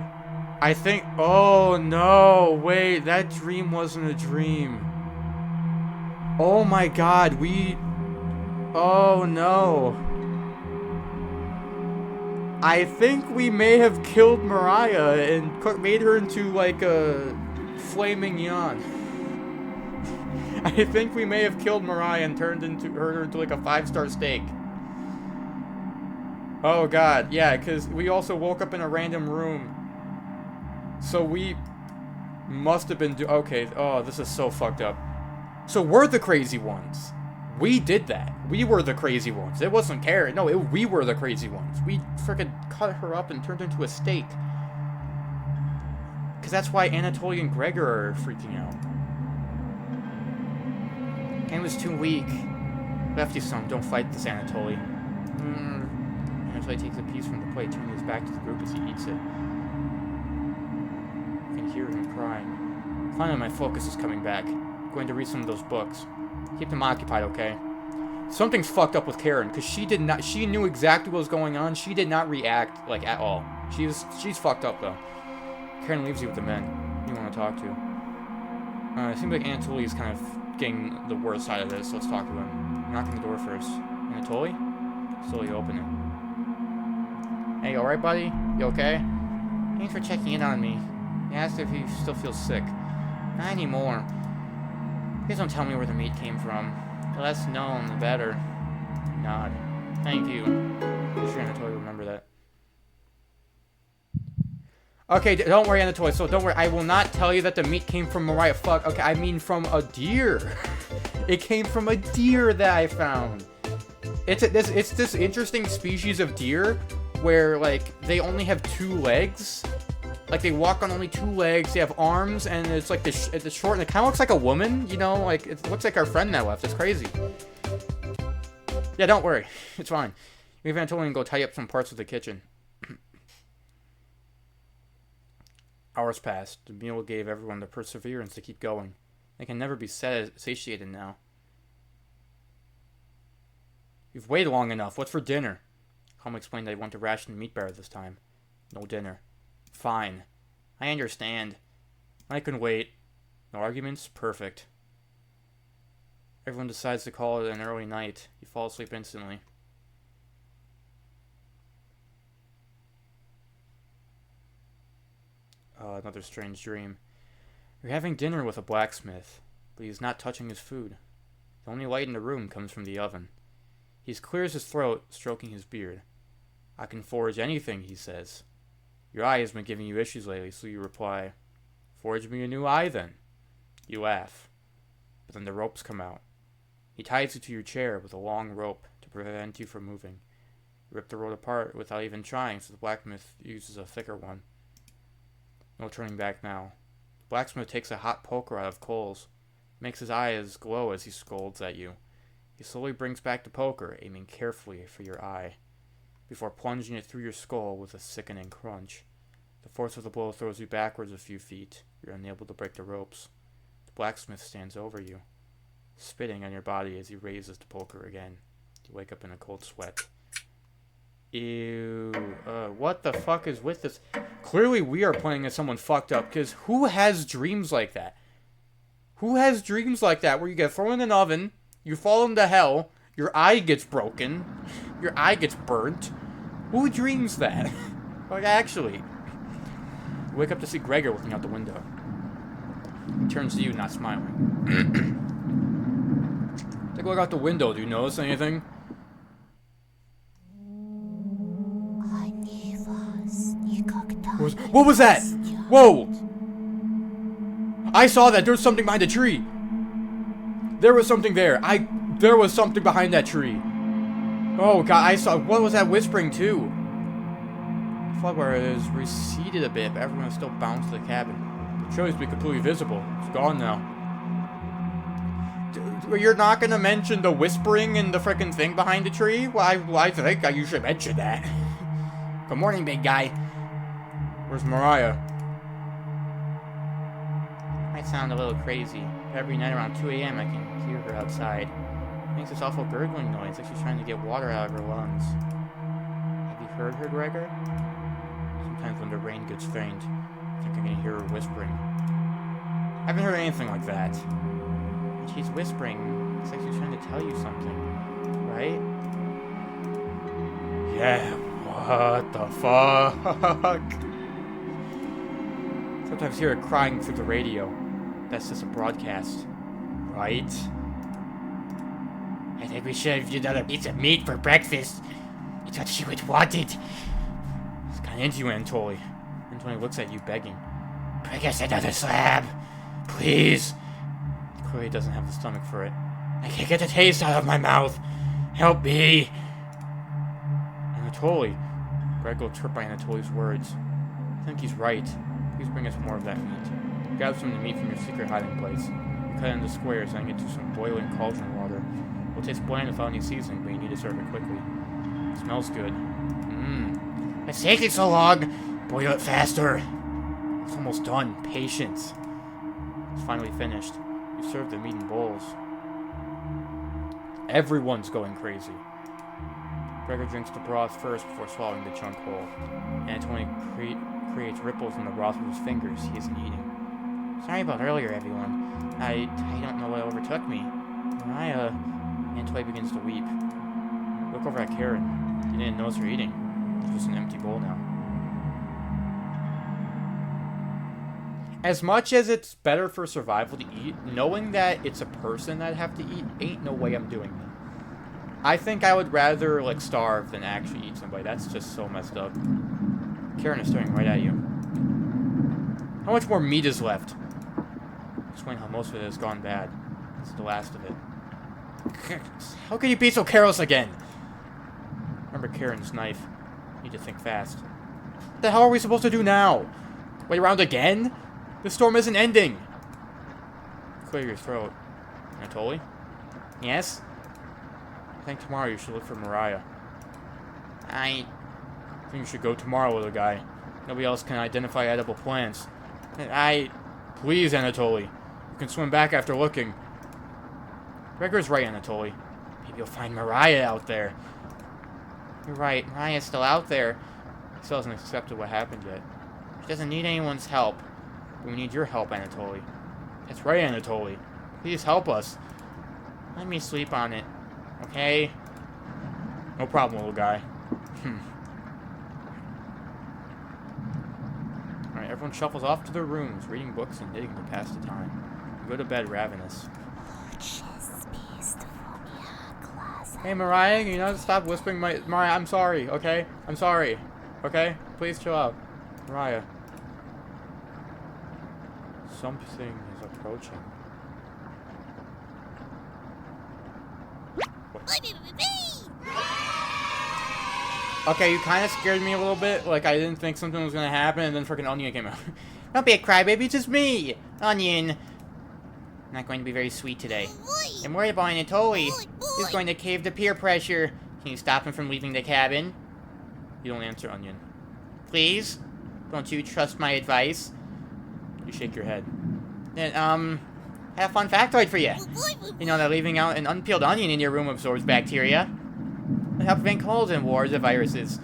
I think... Oh no, wait, that dream wasn't a dream. Oh my god, we... Oh no. I think we may have killed Mariah and made her into like a flaming yawn. I think we may have killed Mariah and turned her into like a 5-star steak. Oh god, yeah, because we also woke up in a random room. So we must have been okay, oh, this is so fucked up. So we're the crazy ones. We did that. We were the crazy ones. It wasn't Karen. No, we were the crazy ones. We freaking cut her up and turned her into a steak. Because that's why Anatoly and Gregor are freaking out. Ken was too weak. Lefty son, don't fight this, Anatoly. Anatoly takes a piece from the plate, turning his back to the group as he eats it. You can hear him crying. Finally, my focus is coming back. I'm going to read some of those books. Keep them occupied, okay? Something's fucked up with Karen, because she knew exactly what was going on. She did not react, like, at all. She's fucked up, though. Karen leaves you with the men you want to talk to. It seems like Anatoly is kind of getting the worst side of this, so let's talk to him. Knock on the door first. Anatoly? Slowly open it. Hey, alright, buddy? You okay? Thanks for checking in on me. He asked if you still feel sick. Not anymore. Please don't tell me where the meat came from. The less known, the better. Nod. Thank you. I'm sure Anatoly will remember that. Okay, don't worry, Anatoly. So don't worry. I will not tell you that the meat came from Mariah. Fuck. Okay, I mean from a deer. It came from a deer that I found. It's this interesting species of deer where like they only have 2 legs. Like, they walk on only 2 legs, they have arms, and it's like it's short, and it kind of looks like a woman, you know? Like, it looks like our friend that left. It's crazy. Yeah, don't worry. It's fine. Leave Anatoly and go tidy up some parts of the kitchen. Hours passed. The meal gave everyone the perseverance to keep going. They can never be satiated now. You've waited long enough. What's for dinner? Tell him explain that I want to ration meat bear this time. No dinner. Fine. I understand. I can wait. No arguments? Perfect. Everyone decides to call it an early night. You fall asleep instantly. Another strange dream. You're having dinner with a blacksmith, but he's not touching his food. The only light in the room comes from the oven. He clears his throat, stroking his beard. I can forge anything, he says. Your eye has been giving you issues lately, so you reply, Forge me a new eye, then. You laugh. But then the ropes come out. He ties you to your chair with a long rope to prevent you from moving. You rip the rope apart without even trying, so the blacksmith uses a thicker one. No turning back now. The blacksmith takes a hot poker out of coals, makes his eyes glow as he scolds at you. He slowly brings back the poker, aiming carefully for your eye, before plunging it through your skull with a sickening crunch. The force of the blow throws you backwards a few feet. You're unable to break the ropes. The blacksmith stands over you, spitting on your body as he raises the poker again. You wake up in a cold sweat. Ew. What the fuck is with this? Clearly we are playing as someone fucked up, because who has dreams like that? Who has dreams like that where you get thrown in an oven, you fall into hell, your eye gets broken, your eye gets burnt? Who dreams that? Like, actually. You wake up to see Gregor looking out the window. He turns to you, not smiling. Take a look out the window. Do you notice anything? What was that? Whoa! I saw that. There was something behind the tree. There was something there. There was something behind that tree. Oh god, I saw. What was that whispering too? The floodwater has receded a bit, but everyone is still bound to the cabin. The tree used to be completely visible. It's gone now. You're not gonna mention the whispering and the frickin' thing behind the tree? Well, I think you should mention that. Good morning, big guy. Where's Mariah? Might sound a little crazy, but every night around 2 a.m. I can hear her outside. Makes this awful gurgling noise, like she's trying to get water out of her lungs. Have you heard her, Gregor? Sometimes when the rain gets faint, I think I can hear her whispering. I haven't heard anything like that. When she's whispering, it's like she's trying to tell you something, right? Yeah, what the fuck? Sometimes hear her crying through the radio. That's just a broadcast, right? I think we should have another piece of meat for breakfast. It's what she would want it. It's kind of into you, Anatoly. Anatoly looks at you, begging. Bring us another slab, please. He clearly doesn't have the stomach for it. I can't get the taste out of my mouth. Help me. Anatoly. Greg looks hurt by Anatoly's words. I think he's right. Please bring us more of that meat. Grab some of the meat from your secret hiding place. You cut it into squares and get to some boiling cauldron water. It will taste bland without any seasoning, but you need to serve it quickly. It smells good. It's taking so long! Boil it faster! It's almost done. Patience. It's finally finished. You serve the meat in bowls. Everyone's going crazy. Gregor drinks the broth first before swallowing the chunk whole. Anatoly creates ripples in the broth with his fingers he isn't eating. Sorry about earlier, everyone. I don't know what overtook me. Anatoly begins to weep. Look over at Karen. You didn't notice her eating. It's just an empty bowl now. As much as it's better for survival to eat, knowing that it's a person I'd have to eat, ain't no way I'm doing that. I think I would rather, like, starve than actually eat somebody. That's just so messed up. Karen is staring right at you. How much more meat is left? Explain how most of it has gone bad. This is the last of it. How can you be so careless again? Remember Karen's knife. Need to think fast. What the hell are we supposed to do now? Wait around again? The storm isn't ending. Clear your throat. Anatoly? Yes? I think tomorrow you should look for Mariah. I think you should go tomorrow, little guy. Nobody else can identify edible plants. Please, Anatoly. You can swim back after looking. Gregor's right, Anatoly. Maybe you'll find Mariah out there. You're right, Mariah's still out there. She still hasn't accepted what happened yet. She doesn't need anyone's help. But we need your help, Anatoly. That's right, Anatoly. Please help us. Let me sleep on it. Okay? No problem, little guy. Alright, everyone shuffles off to their rooms, reading books and knitting to pass the time. We go to bed ravenous. Hey, Mariah, you know, stop whispering Mariah, I'm sorry, okay? I'm sorry, okay? Please chill out. Mariah. Something is approaching. Okay, you kind of scared me a little bit. Like, I didn't think something was going to happen, and then freaking Onion came out. Don't be a crybaby, it's just me! Onion. Not going to be very sweet today. I'm worried about Anatoly. He's going to cave to peer pressure. Can you stop him from leaving the cabin? You don't answer, Onion. Please? Don't you trust my advice? You shake your head. Then, I have a fun factoid for you. You know that leaving out an unpeeled onion in your room absorbs bacteria. It helps prevent colds and wars of viruses.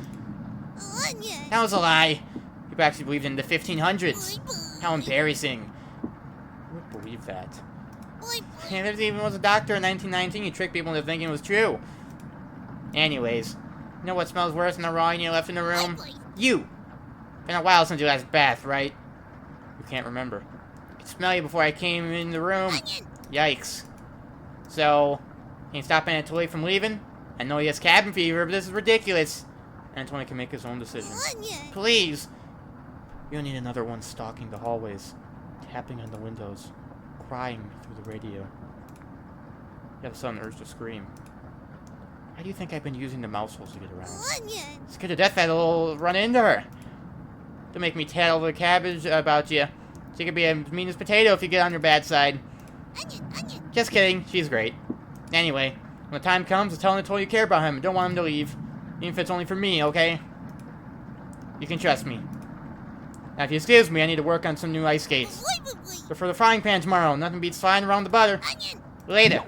That was a lie. People actually believed in the 1500s. How embarrassing. Who would believe that? And there even was a doctor in 1919 who tricked people into thinking it was true. Anyways, you know what smells worse than the raw onion left in the room? You! Been a while since you last bathed, right? You can't remember. I could smell you before I came in the room. Yikes. So, can you stop Anatoly from leaving? I know he has cabin fever, but this is ridiculous. Anatoly can make his own decision. Please! You don't need another one stalking the hallways, tapping on the windows, crying through the radio. You have a sudden urge to scream. Why do you think I've been using the mouse holes to get around? Scared to death that I'll run into her. Don't make me tattle the cabbage about you. She could be as mean as potato if you get on your bad side. Just kidding, she's great. Anyway, when the time comes, tell Anatoly you care about him and don't want him to leave. Even if it's only for me, okay? You can trust me. Now, if you excuse me, I need to work on some new ice skates. But for the frying pan tomorrow, nothing beats flying around the butter. Later.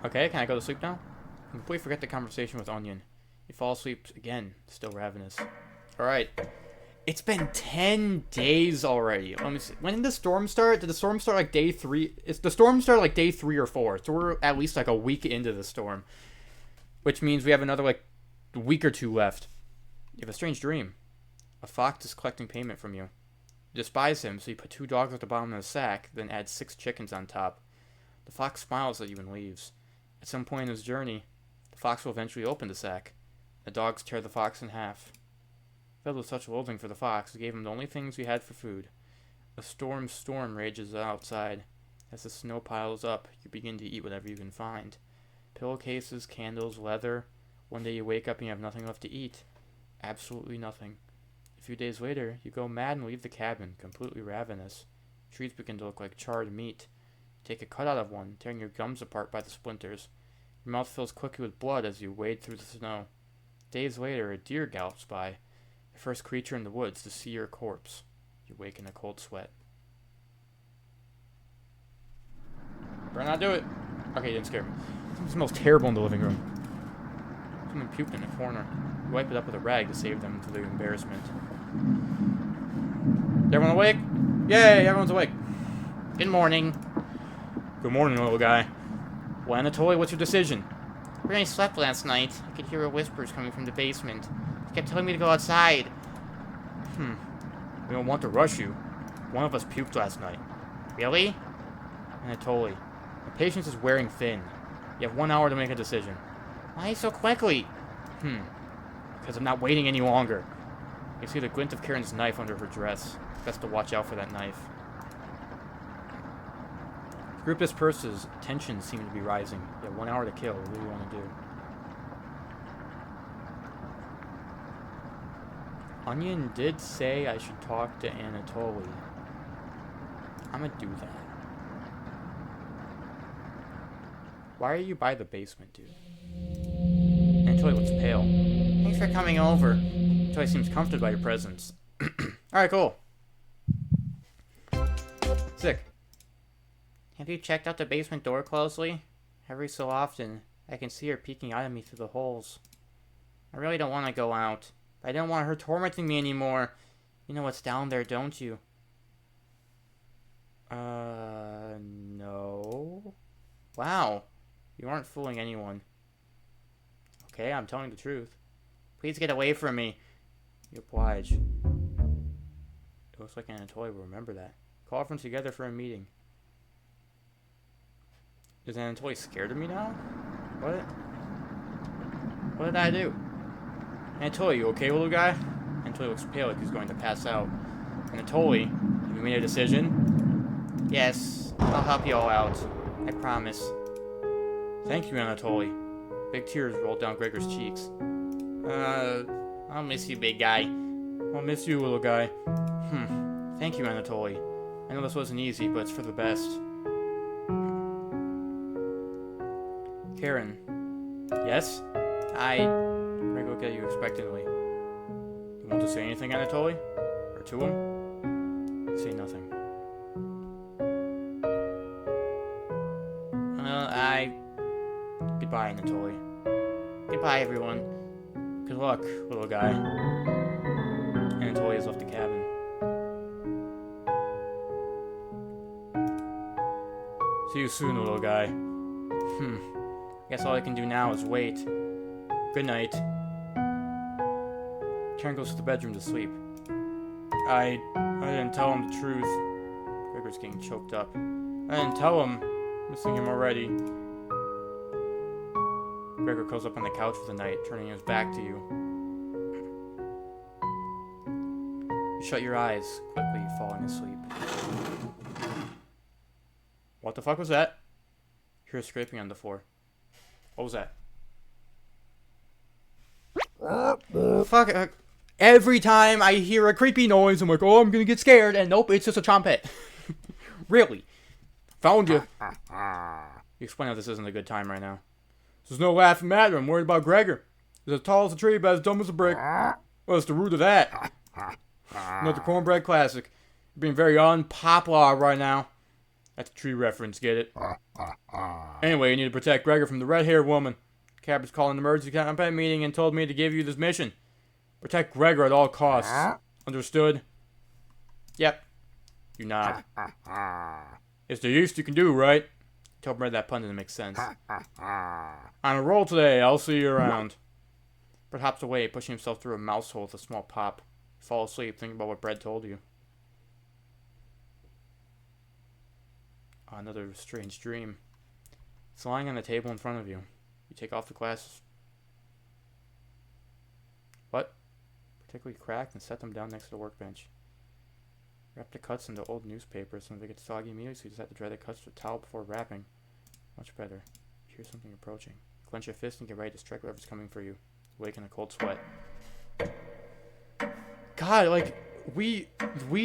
Okay, can I go to sleep now? I completely forget the conversation with Onion. You fall asleep again, still ravenous. Alright. It's been 10 days already. Let me see. When did the storm start? Did the storm start like day 3? The storm started like day 3 or 4. So we're at least like a week into the storm. Which means we have another like week or 2 left. You have a strange dream. A fox is collecting payment from you. You despise him, so you put 2 dogs at the bottom of the sack, then add 6 chickens on top. The fox smiles at you and leaves. At some point in his journey, the fox will eventually open the sack. The dogs tear the fox in half. Filled with such loathing for the fox, we gave him the only things we had for food. A storm rages outside. As the snow piles up, you begin to eat whatever you can find. Pillowcases, candles, leather. One day you wake up and you have nothing left to eat. Absolutely nothing. A few days later, you go mad and leave the cabin, completely ravenous. Trees begin to look like charred meat. You take a cut out of one, tearing your gums apart by the splinters. Your mouth fills quickly with blood as you wade through the snow. Days later, a deer gallops by. The first creature in the woods to see your corpse. You wake in a cold sweat. Better not do it. Okay, you didn't scare me. It smells terrible in the living room. Someone puked in the corner. You wipe it up with a rag to save them from the embarrassment. Is everyone awake? Yay, everyone's awake. Good morning. Good morning, little guy. Well, Anatoly, what's your decision? We only slept last night. I could hear whispers coming from the basement. He kept telling me to go outside. We don't want to rush you. One of us puked last night. Really? Anatoly, my patience is wearing thin. You have 1 hour to make a decision. Why so quickly? Because I'm not waiting any longer. You see the glint of Karen's knife under her dress. Best to watch out for that knife. The group disperses. Tensions seem to be rising. You have 1 hour to kill. What do you want to do? Onion did say I should talk to Anatoly. I'm gonna do that. Why are you by the basement, dude? Anatoly looks pale. Thanks for coming over. Anatoly seems comforted by your presence. Alright, cool. Sick. Have you checked out the basement door closely? Every so often, I can see her peeking out at me through the holes. I really don't want to go out. I don't want her tormenting me anymore. You know what's down there, don't you? No. Wow. You aren't fooling anyone. Okay, I'm telling the truth. Please get away from me. You oblige. It looks like Anatoly will remember that. Call everyone together for a meeting. Is Anatoly scared of me now? What? What did I do? Anatoly, you okay, little guy? Anatoly looks pale like he's going to pass out. Anatoly, have you made a decision? Yes, I'll help you all out. I promise. Thank you, Anatoly. Big tears rolled down Gregor's cheeks. I'll miss you, big guy. I'll miss you, little guy. Thank you, Anatoly. I know this wasn't easy, but it's for the best. Karen. Yes? Greg looked at you expectantly. You want to say anything, Anatoly? Or to him? Say nothing. Goodbye, Anatoly. Goodbye, everyone. Good luck, little guy. Anatoly has left the cabin. See you soon, little guy. Guess all I can do now is wait. Good night. Karen goes to the bedroom to sleep. I didn't tell him the truth. Gregor's getting choked up. I didn't tell him. Missing him already. Gregor curls up on the couch for the night, turning his back to you. You shut your eyes, quickly falling asleep. What the fuck was that? You hear scraping on the floor. What was that? Fuck. Every time I hear a creepy noise, I'm like, oh, I'm gonna get scared. And nope, it's just a trumpet. Really. Found you. You explain how this isn't a good time right now. There's no laughing matter. I'm worried about Gregor. He's as tall as a tree, but as dumb as a brick. What's the root of that? Another cornbread classic. You're being very unpopular right now. That's a tree reference, get it? Anyway, you need to protect Gregor from the red-haired woman. Captain's called an emergency combat meeting and told me to give you this mission. Protect Gregor at all costs. Understood? Yep. You nod. It's the least you can do, right? Tell Brett that pun doesn't make sense. On a roll today, I'll see you around. Brett hops away, pushing himself through a mouse hole with a small pop. You fall asleep, thinking about what Brett told you. Another strange dream. It's lying on the table in front of you. You take off the glasses. What? Particularly cracked and set them down next to the workbench. Wrap the cuts into old newspapers so they get soggy immediately, so you just have to dry the cuts with a towel before wrapping. Much better. You hear something approaching. Clench your fist and get ready to strike whoever's coming for you. Wake in a cold sweat. God, like, we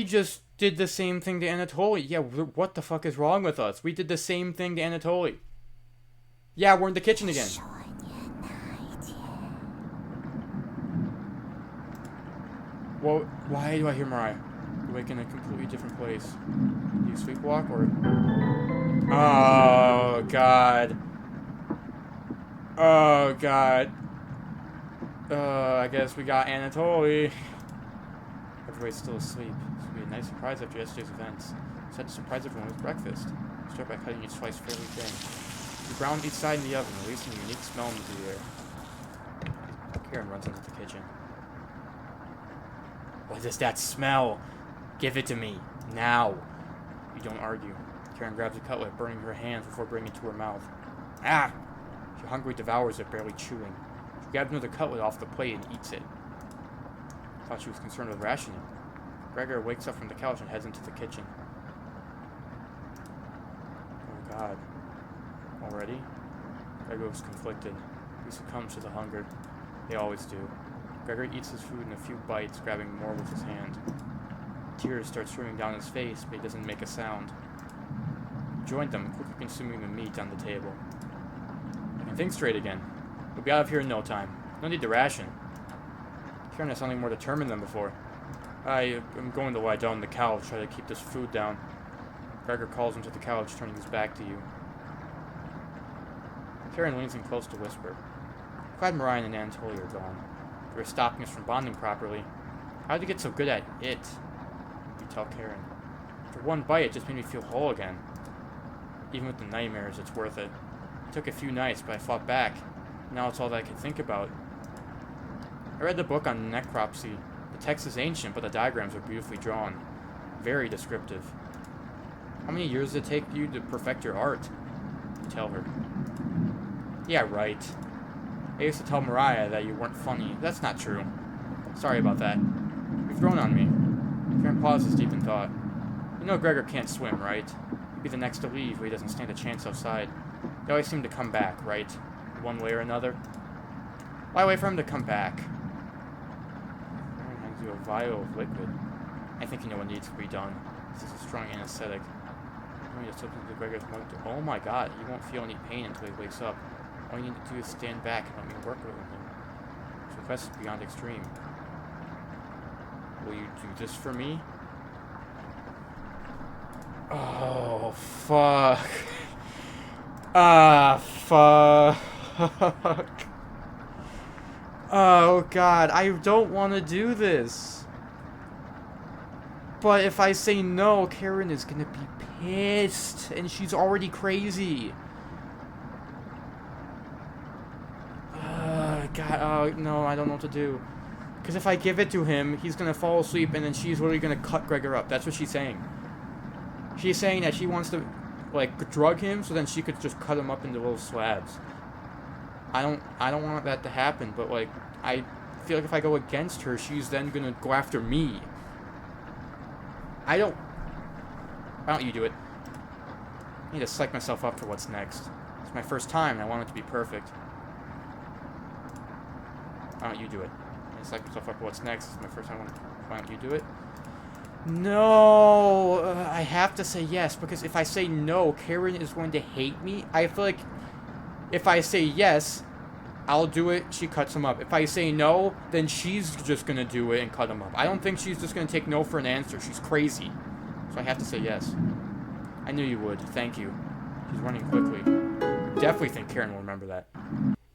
just did the same thing to Anatoly. Yeah, what the fuck is wrong with us? We did the same thing to Anatoly. Yeah, we're in the kitchen again. Well, why do I hear Mariah? You're like in a completely different place. Do you sleepwalk or... Oh, God. Oh, God. I guess we got Anatoly. Everybody's still asleep. This will be a nice surprise after yesterday's events. Decided to surprise everyone with breakfast. Start by cutting each slice fairly thin. You brown each side in the oven, releasing a unique smell into the air. Karen runs into the kitchen. What is that smell? Give it to me. Now. You don't argue. Karen grabs a cutlet, burning her hands before bringing it to her mouth. Ah! She hungrily devours it, barely chewing. She grabs another cutlet off the plate and eats it. Thought she was concerned with rationing. Gregor wakes up from the couch and heads into the kitchen. Oh, God. Already? Gregor was conflicted. He succumbs to the hunger. They always do. Gregor eats his food in a few bites, grabbing more with his hand. Tears start streaming down his face, but he doesn't make a sound. He joined them, quickly consuming the meat on the table. I can think straight again. We'll be out of here in no time. No need to ration. Karen is sounding more determined than before. I'm going to lie down on the couch, try to keep this food down. Gregor calls him to the couch, turning his back to you. Karen leans in close to whisper. Glad Mariah and Anatoly are gone. They were stopping us from bonding properly. How'd you get so good at it? You tell Karen. For one bite, it just made me feel whole again. Even with the nightmares, it's worth it. It took a few nights, but I fought back. Now it's all that I can think about. I read the book on necropsy. The text is ancient, but the diagrams are beautifully drawn. Very descriptive. How many years did it take you to perfect your art? You tell her. Yeah, right. I used to tell Mariah that you weren't funny. That's not true. Sorry about that. You've grown on me. Karen pauses deep in thought. You know Gregor can't swim, right? He'd be the next to leave, but he doesn't stand a chance outside. They always seem to come back, right? One way or another. Why wait for him to come back? Karen hands you a vial of liquid. I think you know what needs to be done. This is a strong anesthetic. You need to slip into Gregor's mug. Oh my god, you won't feel any pain until he wakes up. All you need to do is stand back and let me work with him. His request is beyond extreme. Will you do this for me? Oh, fuck. Ah, fuck. Oh, God. I don't want to do this. But if I say no, Karen is going to be pissed. And she's already crazy. God, oh, no, I don't know what to do. Because if I give it to him, he's going to fall asleep, and then she's literally going to cut Gregor up. That's what she's saying. She's saying that she wants to, like, drug him, so then she could just cut him up into little slabs. I don't want that to happen, but, like, I feel like if I go against her, she's then going to go after me. Why don't you do it? I need to psych myself up for what's next. It's my first time, and I want it to be perfect. Why don't you do it? I psych myself up for what's next. It's my first time. Why don't you do it? No, I have to say yes, because if I say no, Karen is going to hate me. I feel like if I say yes, I'll do it, she cuts him up. If I say no, then she's just going to do it and cut him up. I don't think she's just going to take no for an answer. She's crazy. So I have to say yes. I knew you would. Thank you. She's running quickly. Definitely think Karen will remember that.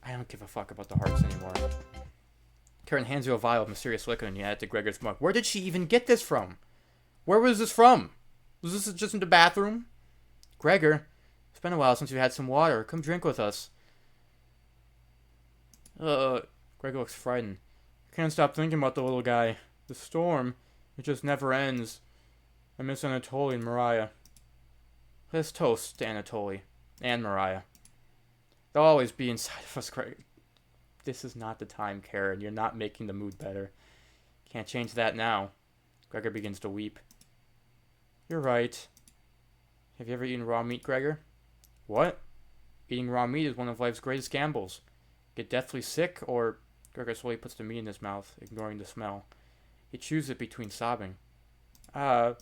I don't give a fuck about the hearts anymore. Karen hands you a vial of mysterious liquid and you add it to Gregor's mug. Where did she even get this from? Where was this from? Was this just in the bathroom? Gregor, it's been a while since you had some water. Come drink with us. Gregor looks frightened. I can't stop thinking about the little guy. The storm, it just never ends. I miss Anatoly and Mariah. Let's toast to Anatoly and Mariah. They'll always be inside of us, Gregor. This is not the time, Karen. You're not making the mood better. Can't change that now. Gregor begins to weep. You're right. Have you ever eaten raw meat, Gregor? What? Eating raw meat is one of life's greatest gambles. Get deathly sick, or... Gregor slowly puts the meat in his mouth, ignoring the smell. He chews it between sobbing. I'll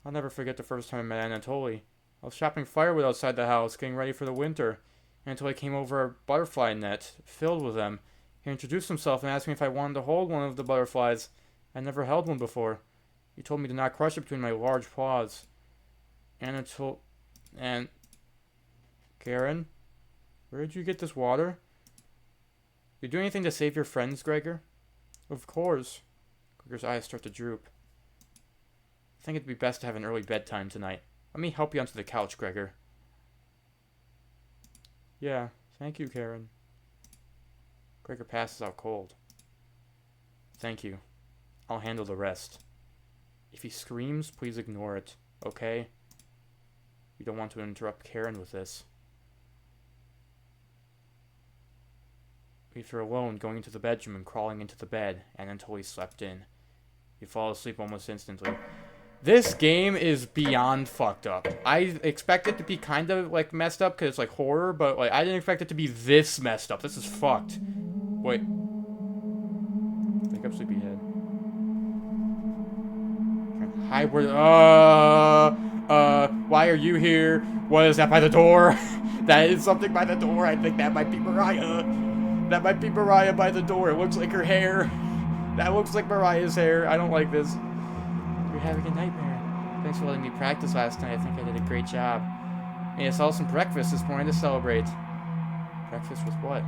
never forget the first time I met Anatoly. I was chopping firewood outside the house, getting ready for the winter. Anatoly came over a butterfly net, filled with them. He introduced himself and asked me if I wanted to hold one of the butterflies. I never held one before. He told me to not crush it between my large paws. Anatoly... And... Karen? Where did you get this water? You do anything to save your friends, Gregor? Of course. Gregor's eyes start to droop. I think it'd be best to have an early bedtime tonight. Let me help you onto the couch, Gregor. Yeah, thank you, Karen. Gregor passes out cold. Thank you. I'll handle the rest. If he screams, please ignore it, okay? You don't want to interrupt Karen with this. Leave her alone, going into the bedroom and crawling into the bed, and until he slept in. You fall asleep almost instantly. This game is beyond fucked up. I expect it to be kind of, like, messed up because it's, like, horror, but, like, I didn't expect it to be this messed up. This is fucked. Wait. Wake up, sleepyhead. Hi, why are you here? What is that by the door? That is something by the door. I think that might be Mariah. That might be Mariah by the door. It looks like her hair. That looks like Mariah's hair. I don't like this. You're having a nightmare. Thanks for letting me practice last night. I think I did a great job. Made us all some breakfast this morning to celebrate. Breakfast with what?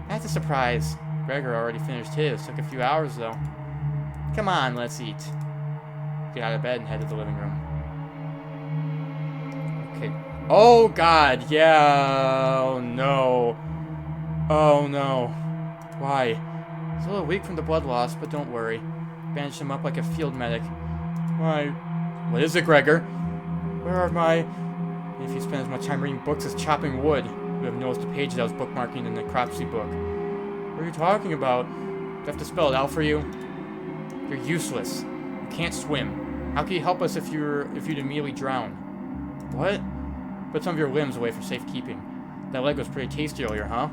That's a surprise. Gregor already finished his. Took a few hours, though. Come on, let's eat. Get out of bed and head to the living room. Okay. Oh, God. Yeah. Oh, no. Oh, no. Why? He's a little weak from the blood loss, but don't worry. Bandaged him up like a field medic. Why? What is it, Gregor? Where are my... If you spend as much time reading books as chopping wood, you have noticed the page that I was bookmarking in the Cropsey book. What are you talking about? Do I have to spell it out for you? You're useless. You can't swim. How can you help us if you'd immediately drown? What? Put some of your limbs away for safekeeping. That leg was pretty tasty earlier, huh?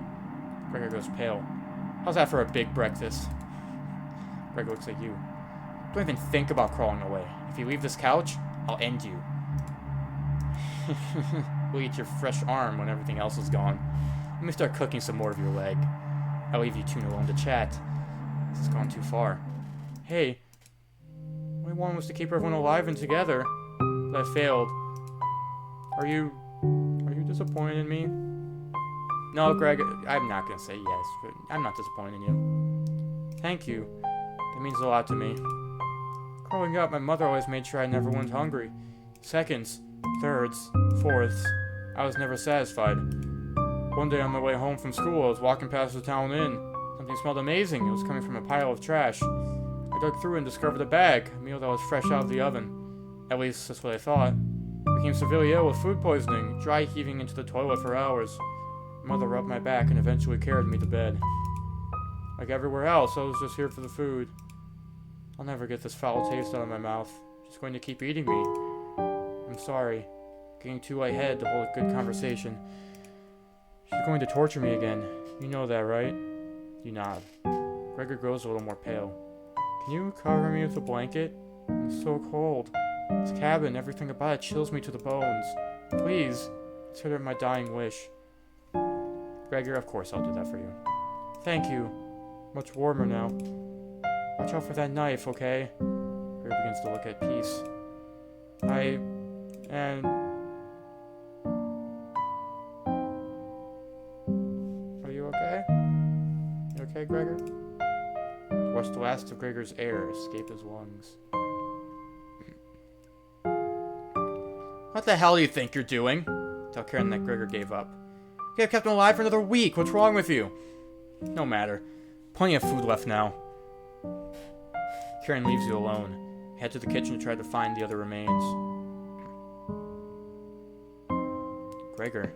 Gregor goes pale. How's that for a big breakfast? Gregor looks at you. Don't even think about crawling away. If you leave this couch, I'll end you. We'll eat your fresh arm when everything else is gone. Let me start cooking some more of your leg. I'll leave you two alone to chat. This has gone too far. Hey, all I wanted was to keep everyone alive and together, but I failed. Are you disappointed in me? No, Greg, I'm not gonna say yes, but I'm not disappointed in you. Thank you. That means a lot to me. Growing up, my mother always made sure I never went hungry. Seconds, thirds, fourths, I was never satisfied. One day on my way home from school, I was walking past the town inn. Something smelled amazing. It was coming from a pile of trash. I dug through and discovered a bag, a meal that was fresh out of the oven. At least, that's what I thought. I became severely ill with food poisoning, dry heaving into the toilet for hours. My mother rubbed my back and eventually carried me to bed. Like everywhere else, I was just here for the food. I'll never get this foul taste out of my mouth. She's going to keep eating me. I'm sorry. Getting too lightheaded to hold a good conversation. She's going to torture me again. You know that, right? You nod. Gregor grows a little more pale. Can you cover me with a blanket? I'm so cold. This cabin, everything about it chills me to the bones. Please, consider it my dying wish. Gregor, of course I'll do that for you. Thank you. Much warmer now. Watch out for that knife, okay? Gregor begins to look at Peace. Are you okay? You okay, Gregor? Watch the last of Gregor's air escape his lungs. What the hell do you think you're doing? Tell Karen that Gregor gave up. You have kept him alive for another week. What's wrong with you? No matter. Plenty of food left now. Karen leaves you alone. Head to the kitchen to try to find the other remains. Gregor.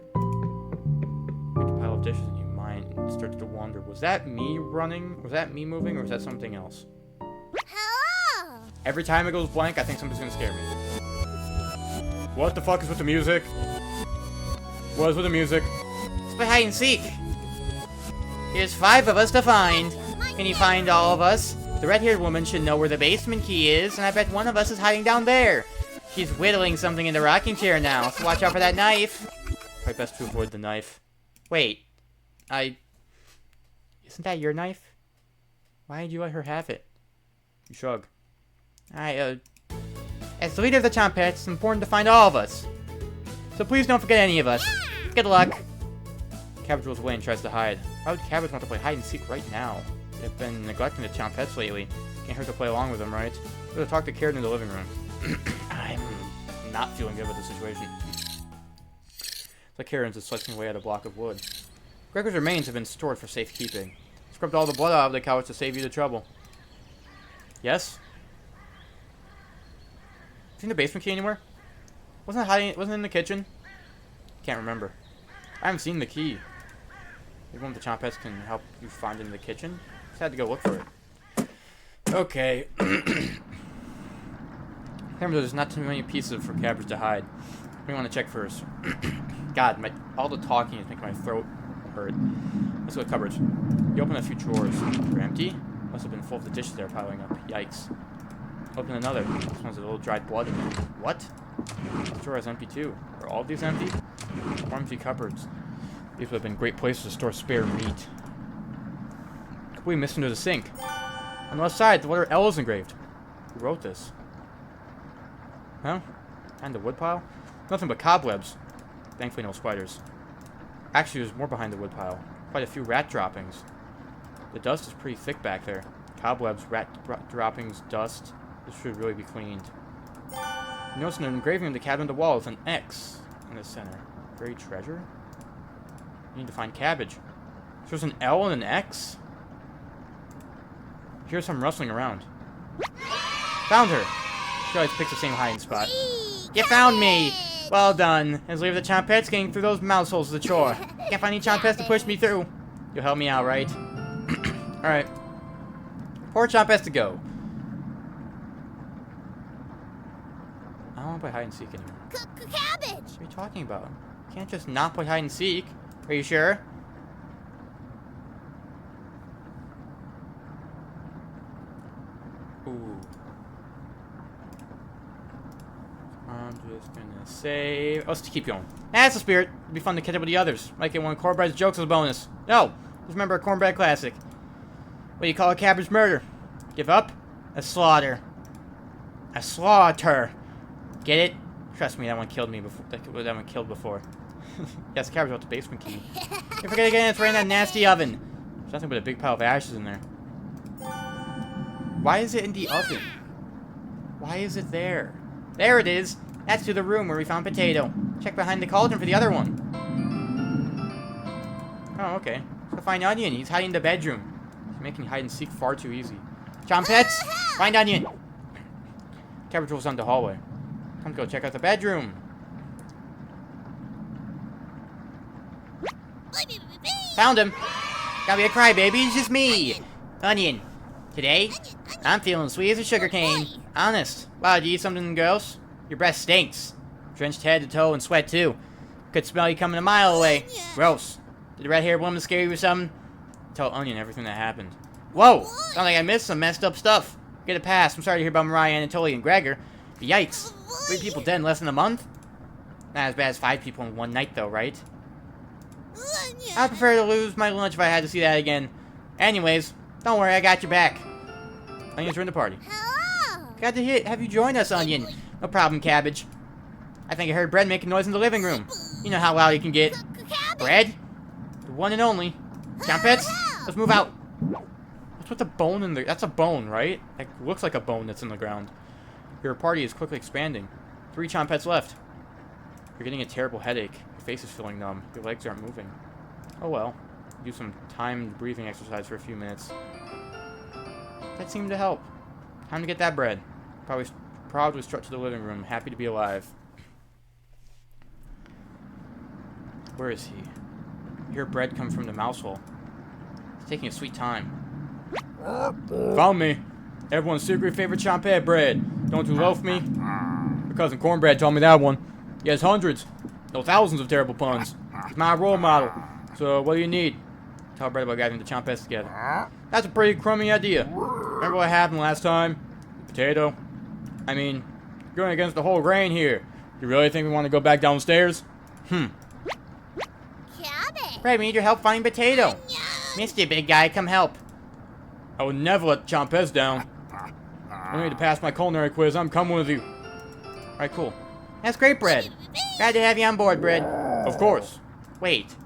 Look at the pile of dishes and your mind starts to wander. Was that me running? Was that me moving? Or was that something else? Hello! Every time it goes blank, I think something's gonna scare me. What the fuck is with the music? What is with the music? It's by hide and seek. There's 5 of us to find. Can you find all of us? The red-haired woman should know where the basement key is, and I bet one of us is hiding down there. She's whittling something in the rocking chair now, so watch out for that knife. Probably best to avoid the knife. Wait. Isn't that your knife? Why did you let her have it? You shrug. As the leader of the Chompets, it's important to find all of us. So please don't forget any of us. Good luck. Cabbage rolls away and tries to hide. Why would Cabbage want to play hide and seek right now? They've been neglecting the Chompets lately. Can't hurt to play along with them, right? We're gonna talk to Karen in the living room. I'm not feeling good with the situation. So Karen's is slicing away at a block of wood. Gregor's remains have been stored for safekeeping. Scrubbed all the blood out of the couch to save you the trouble. Yes? Seen the basement key anywhere? Wasn't it in the kitchen? Can't remember. I haven't seen the key. Maybe one of the Chompets can help you find it in the kitchen? Just had to go look for it. Okay. Remember, there's not too many pieces for Cabbage to hide. We want to check first. God, all the talking is making my throat hurt. Let's go to cupboards. You open a few drawers. They're empty. Must have been full of the dishes that are piling up. Yikes. Open another. This one's a little dried blood in it. What? This drawer is empty too. Are all of these empty? More empty cupboards. These would have been great places to store spare meat. Completely missed under the sink. On the left side, the letter L is engraved. Who wrote this? Huh? Behind the woodpile? Nothing but cobwebs. Thankfully, no spiders. Actually, there's more behind the woodpile. Quite a few rat droppings. The dust is pretty thick back there. Cobwebs, droppings, dust. This should really be cleaned. You notice an engraving on the cabin on the wall with an X in the center. Buried treasure? You need to find cabbage. So there's an L and an X? Here's some rustling around. Found her! She always picks the same hiding spot. You found me! Well done. As leave the Chompettes getting through those mouse holes is a chore. Can't find any Chompettes to push me through. You'll help me out, right? Alright. 4 Chompettes to go. I don't want to play hide and seek anymore. Cabbage! What are you talking about? You can't just not play hide and seek. Are you sure? Ooh. I'm just gonna save. Let's keep going. That's the spirit. It'd be fun to catch up with the others. Might get one of Cornbread's jokes as a bonus. No! Just remember a Cornbread classic. What do you call a cabbage murder? Give up? A slaughter. A slaughter. Get it? Trust me, that one killed me before. That one killed before. Yes, cabbage out the basement key. You forget again, it's right in that nasty oven. There's nothing but a big pile of ashes in there. Why is it in the oven? Why is it there? There it is. That's to the room where we found Potato. Check behind the cauldron for the other one. Oh, okay. So find Onion. He's hiding in the bedroom. He's making hide and seek far too easy. Chompettes, find Onion. Cabbage rolls down the hallway. Time to go check out the bedroom. Found him. Gotta be a crybaby. It's just me, Onion. Today, I'm feeling sweet as a sugar cane. Honest. Wow, did you eat something gross? Your breath stinks. Drenched head to toe in sweat, too. Could smell you coming a mile away. Gross. Did the red-haired woman scare you or something? Tell Onion everything that happened. Whoa! Sounds like I missed some messed up stuff. Get a pass. I'm sorry to hear about Mariah, Anatoly, and Gregor. But yikes. 3 people dead in less than a month? Not as bad as 5 people in one night, though, right? I'd prefer to lose my lunch if I had to see that again. Anyways, don't worry, I got your back. Onion's joined the party. Hello! Glad to have you join us, Onion. No problem, Cabbage. I think I heard Bread making noise in the living room. You know how loud you can get. Bread? The one and only. Chompettes, let's move out. What's with the bone in the... That's a bone, right? It looks like a bone that's in the ground. Your party is quickly expanding. 3 Chompettes left. You're getting a terrible headache. Your face is feeling numb. Your legs aren't moving. Oh well. Do some timed breathing exercise for a few minutes. That seemed to help. Time to get that bread. Proudly strut to the living room, happy to be alive. Where is he? I hear Bread come from the mouse hole. He's taking a sweet time. Found me. Everyone's secret favorite Chompette bread. Don't you loaf me? Your cousin Cornbread told me that one. He has hundreds, no thousands of terrible puns. He's my role model. So what do you need? Tell Bread about gathering the Chompettes together. That's a pretty crummy idea. Remember what happened last time? Potato. I mean, you're going against the whole grain here. You really think we want to go back downstairs? Cabbage! Bread, we need your help finding Potato. Missed you, big guy. Come help. I would never let Chompettes down. I need to pass my culinary quiz. I'm coming with you. Alright, cool. That's great, Bread. Glad to have you on board, Bread. Of course. Wait.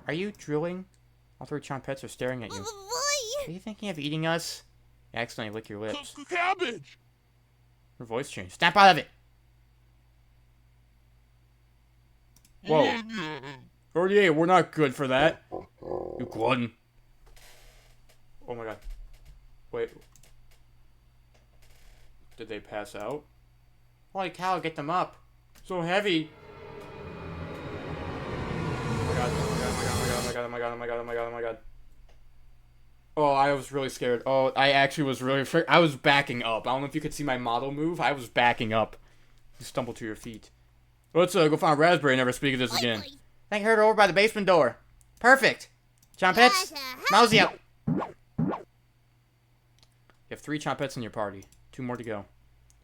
Are you drooling? All 3 Chompettes are staring at you. Are you thinking of eating us? You accidentally lick your lips. Cabbage! Her voice changed. Snap out of it! Whoa. 38, we're not good for that. You glutton. Oh my god. Wait. Did they pass out? Holy cow, get them up. So heavy. Oh my god, oh my god, oh my god, oh my god, oh my god, oh my god, oh my god. Oh, I was really scared. Oh, I actually was really afraid. I was backing up. I don't know if you could see my model move. I was backing up. You stumbled to your feet. Let's go find Raspberry and never speak of this again. I think I heard her over by the basement door. Perfect. Chompettes, mousy up. You have 3 Chompettes in your party. 2 more to go.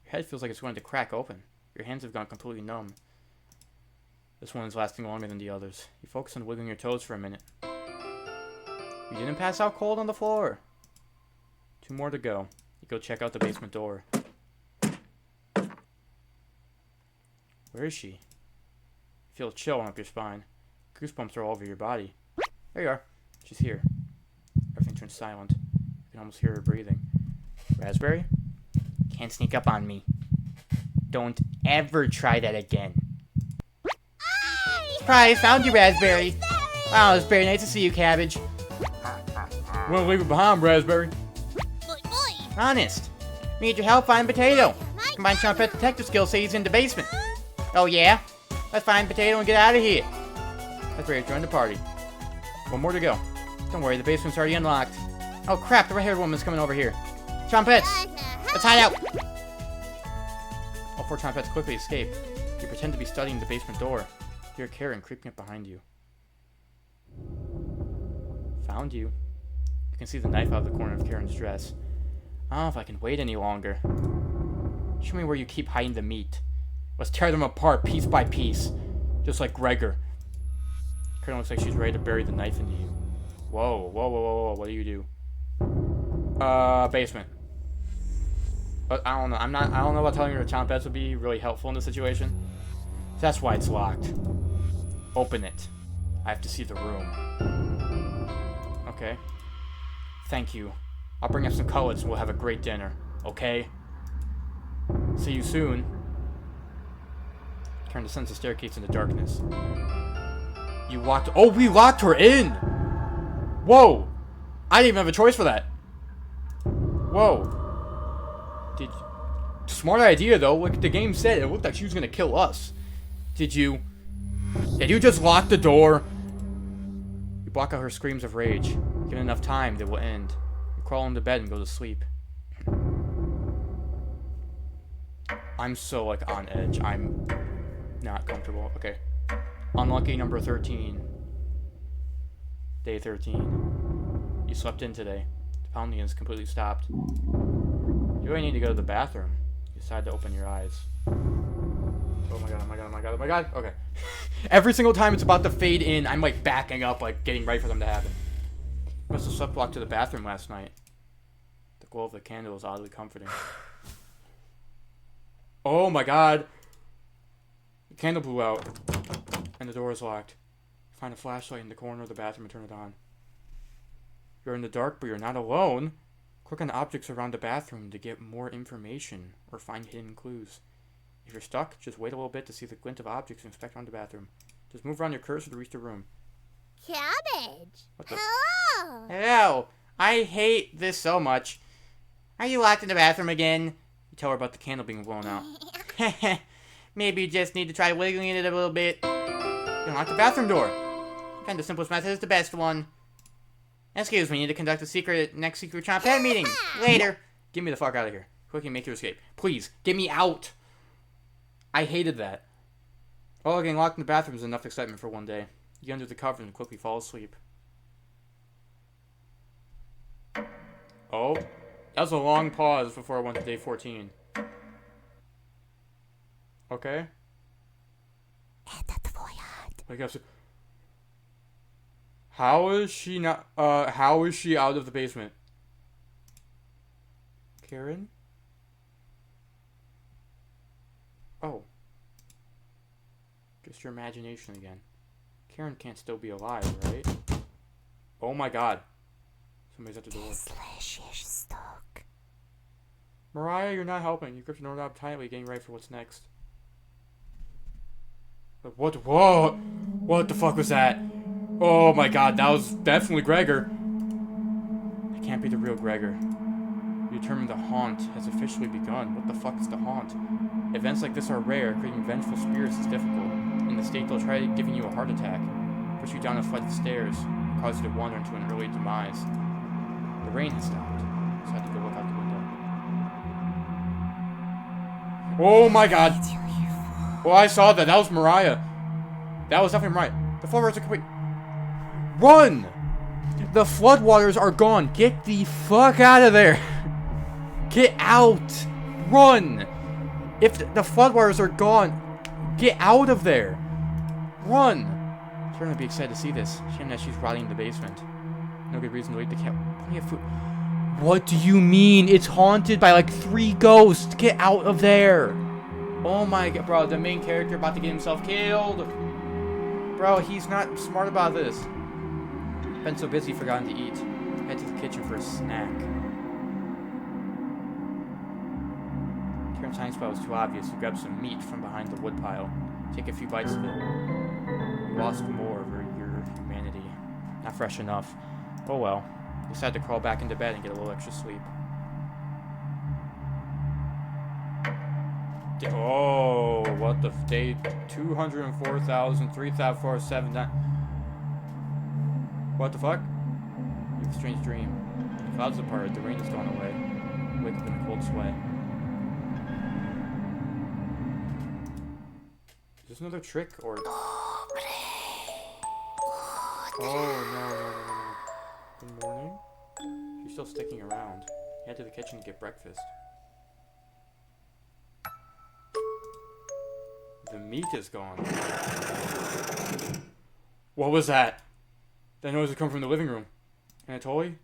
Your head feels like it's going to crack open. Your hands have gone completely numb. This one is lasting longer than the others. You focus on wiggling your toes for a minute. You didn't pass out cold on the floor. 2 more to go. You go check out the basement door. Where is she? You feel a chill run up your spine. Goosebumps are all over your body. There you are. She's here. Everything turns silent. You can almost hear her breathing. Raspberry? Can't sneak up on me. Don't ever try that again. Surprise! Found you, Raspberry! Wow, it's very nice to see you, Cabbage. Wanna leave it behind, Raspberry? Honest. We need your help find Potato. Combine Trumpet's detective skills say he's in the basement. Oh yeah? Let's find Potato and get out of here. Raspberry, join the party. One more to go. Don't worry, the basement's already unlocked. Oh crap, the red-haired woman's coming over here. Trumpets! Let's hide out! All 4 trumpets quickly escape. You pretend to be studying the basement door. You hear Karen creeping up behind you. Found you. You can see the knife out of the corner of Karen's dress. I don't know if I can wait any longer. Show me where you keep hiding the meat. Let's tear them apart piece by piece. Just like Gregor. Karen looks like she's ready to bury the knife into you. Whoa, whoa, whoa, whoa, whoa. What do you do? Basement. But I don't know. I don't know about telling her Chompets would be really helpful in this situation. That's why it's locked. Open it. I have to see the room. Okay. Thank you. I'll bring up some cutlets and we'll have a great dinner. Okay? See you soon. Turn to sense the staircase in the darkness. You locked. Oh, we locked her in! Whoa! I didn't even have a choice for that. Whoa. Smart idea though. Like the game said, it looked like she was gonna kill us. Did you just lock the door? You block out her screams of rage. Given enough time, they will end. You crawl into bed and go to sleep. I'm so like on edge. I'm not comfortable. Okay. Unlucky number 13. Day 13. You slept in today. The pounding has completely stopped. You really need to go to the bathroom. You decide to open your eyes. Oh my god, oh my god, oh my god, oh my god. Okay. Every single time it's about to fade in, I'm like backing up, like getting ready for them to happen. You must have slept walked to the bathroom last night. The glow of the candle is oddly comforting. Oh my god. The candle blew out. And the door is locked. Find a flashlight in the corner of the bathroom and turn it on. You're in the dark, but you're not alone. Click on objects around the bathroom to get more information or find hidden clues. If you're stuck, just wait a little bit to see the glint of objects and inspect around the bathroom. Just move around your cursor to reach the room. Cabbage. What the? Hello. Hello. I hate this so much. Are you locked in the bathroom again? You tell her about the candle being blown out. Maybe you just need to try wiggling it a little bit. You unlock the bathroom door. Kind of the simplest method is the best one. Excuse me, need to conduct a next secret Chompette meeting. Later. Get me the fuck out of here. Quickly make your escape. Please, get me out. I hated that. All getting locked in the bathroom is enough excitement for one day. You get under the covers and quickly fall asleep. Oh, that was a long pause before I went to day 14. Okay. I guess. How is she not? How is she out of the basement? Karen? Oh. Just your imagination again. Karen can't still be alive, right? Oh my god. Somebody's at the door. Mariah, you're not helping. You gripped your doorknob tightly, getting ready for what's next. But what? Whoa! What the fuck was that? Oh my god, that was definitely Gregor. It can't be the real Gregor. You determine the haunt has officially begun. What the fuck is the haunt? Events like this are rare. Creating vengeful spirits is difficult. In the state, they'll try giving you a heart attack, push you down a flight of stairs, and cause you to wander into an early demise. The rain has stopped, so I had to go look out the window. Oh my god! Well, I saw that. That was Mariah. That was definitely Mariah. The floodwaters are complete. Run! The floodwaters are gone. Get the fuck out of there. Get out. Run. If the floodwaters are gone, get out of there. Run. She's gonna be excited to see this. Shame that she's rotting in the basement. No good reason to leave the camp. Plenty of food. What do you mean? It's haunted by like 3 ghosts. Get out of there. Oh my god, bro, the main character about to get himself killed. Bro, he's not smart about this. Been so busy, forgotten to eat. Head to the kitchen for a snack. Karen's hiding spot was too obvious. You grab some meat from behind the woodpile. Take a few bites of it. You lost more of your humanity. Not fresh enough. Oh well. You decide to crawl back into bed and get a little extra sleep. Oh, what the day 204,003,479. What the fuck? You have a strange dream. The clouds have parted, the rain has gone away. You wake up in a cold sweat. Is this another trick or? Oh no. Good morning. She's still sticking around. Head to the kitchen to get breakfast. The meat is gone. What was that? That noise had come from the living room. Anatoly?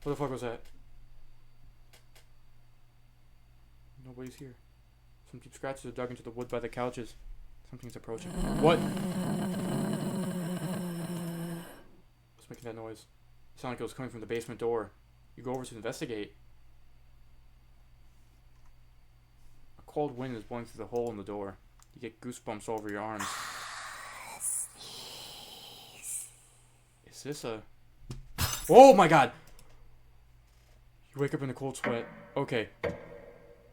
What the fuck was that? Nobody's here. Some deep scratches are dug into the wood by the couches. Something's approaching. What? What's making that noise? It sounded like it was coming from the basement door. You go over to investigate. A cold wind is blowing through the hole in the door. You get goosebumps all over your arms. Is this a... Oh my god! You wake up in a cold sweat. Okay.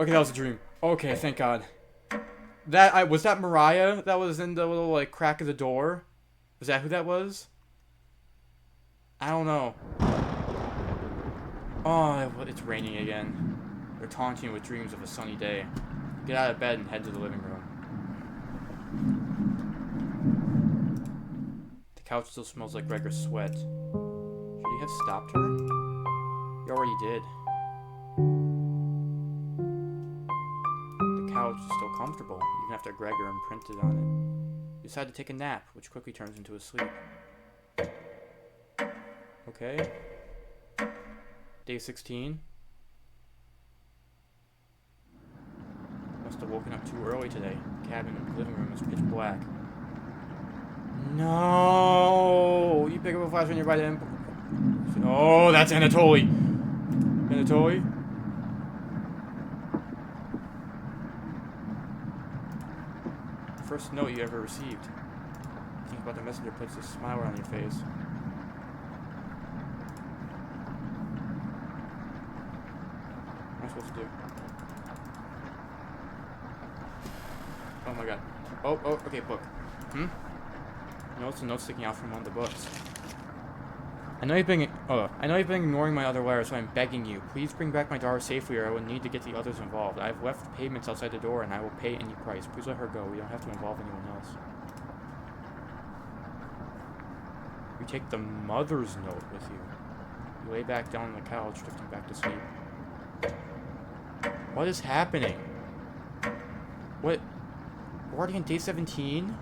Okay, that was a dream. Okay, thank god. Was that Mariah that was in the little, like, crack of the door? Was that who that was? I don't know. Oh, it's raining again. They're taunting you with dreams of a sunny day. Get out of bed and head to the living room. The couch still smells like Gregor's sweat. Should you have stopped her? You already did. The couch is still comfortable, even after Gregor imprinted on it. You decide to take a nap, which quickly turns into a sleep. Okay. Day 16. Must have woken up too early today. The cabin and the living room is pitch black. No! You pick up a flash when you're by the end. Oh, that's Anatoly! Anatoly? First note you ever received. Think about the messenger puts a smile on your face. What am I supposed to do? Oh my god. Oh, okay, book. Notes and notes sticking out from one of the books. I know you've been ignoring my other letters, so I'm begging you. Please bring back my daughter safely, or I will need to get the others involved. I have left payments outside the door, and I will pay any price. Please let her go. We don't have to involve anyone else. You take the mother's note with you. You lay back down on the couch, drifting back to sleep. What is happening? What? We're already on day 17?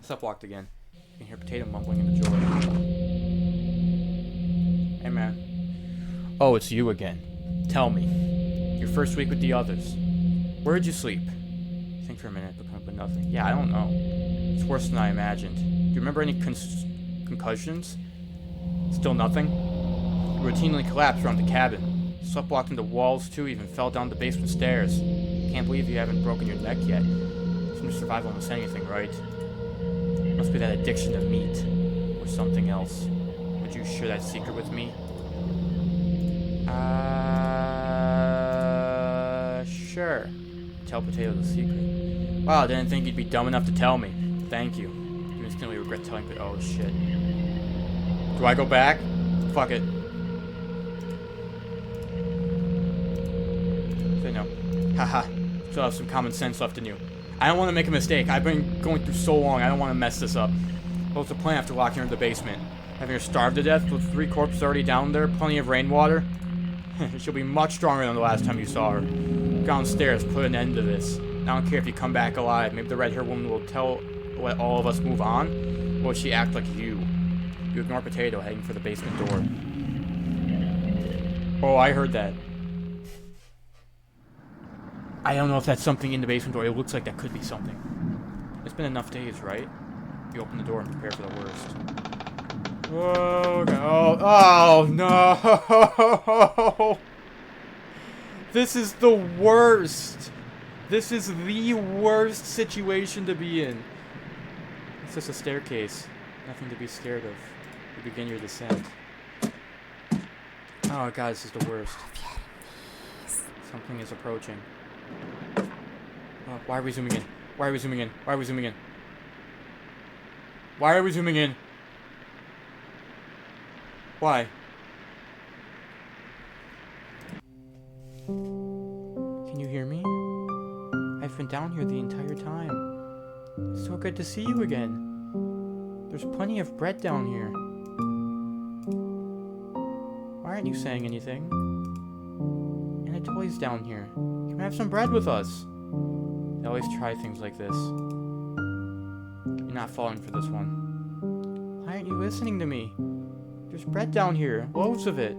Step locked again. You can hear Potato mumbling in the door. Hey, man. Oh, it's you again. Tell me. Your first week with the others. Where did you sleep? Think for a minute, but come up with nothing. Yeah, I don't know. It's worse than I imagined. Do you remember any concussions? Still nothing? You routinely collapsed around the cabin. Slept walked into walls too, even fell down the basement stairs. Can't believe you haven't broken your neck yet. Seems to survive almost anything, right? Must be that addiction to meat. Or something else. Would you share that secret with me? Sure. Tell Potato the secret. Wow, I didn't think you'd be dumb enough to tell me. Thank you. You instantly regret telling me. Oh, shit. Do I go back? Fuck it. Say no. Haha. Still have some common sense left in you. I don't want to make a mistake. I've been going through so long. I don't want to mess this up. What's the plan after locking her in the basement? Having her starve to death with 3 corpses already down there? Plenty of rainwater? She'll be much stronger than the last time you saw her. Go downstairs, put an end to this. I don't care if you come back alive. Maybe the red-haired woman will let all of us move on. Or will she act like you? You ignore Potato, heading for the basement door. Oh, I heard that. I don't know if that's something in the basement door. It looks like that could be something. It's been enough days, right? You open the door and prepare for the worst. Oh, God. Oh no! This is the worst! This is the worst situation to be in. It's just a staircase. Nothing to be scared of. You begin your descent. Oh God, this is the worst. Something is approaching. Oh, why are we zooming in? Why are we zooming in? Why are we zooming in? Why are we zooming in? Why? Can you hear me? I've been down here the entire time. It's so good to see you again. There's plenty of bread down here. Why aren't you saying anything? And a toy's down here. Can we have some bread with us? They always try things like this. You're not falling for this one. Why aren't you listening to me? There's bread down here. Loads of it.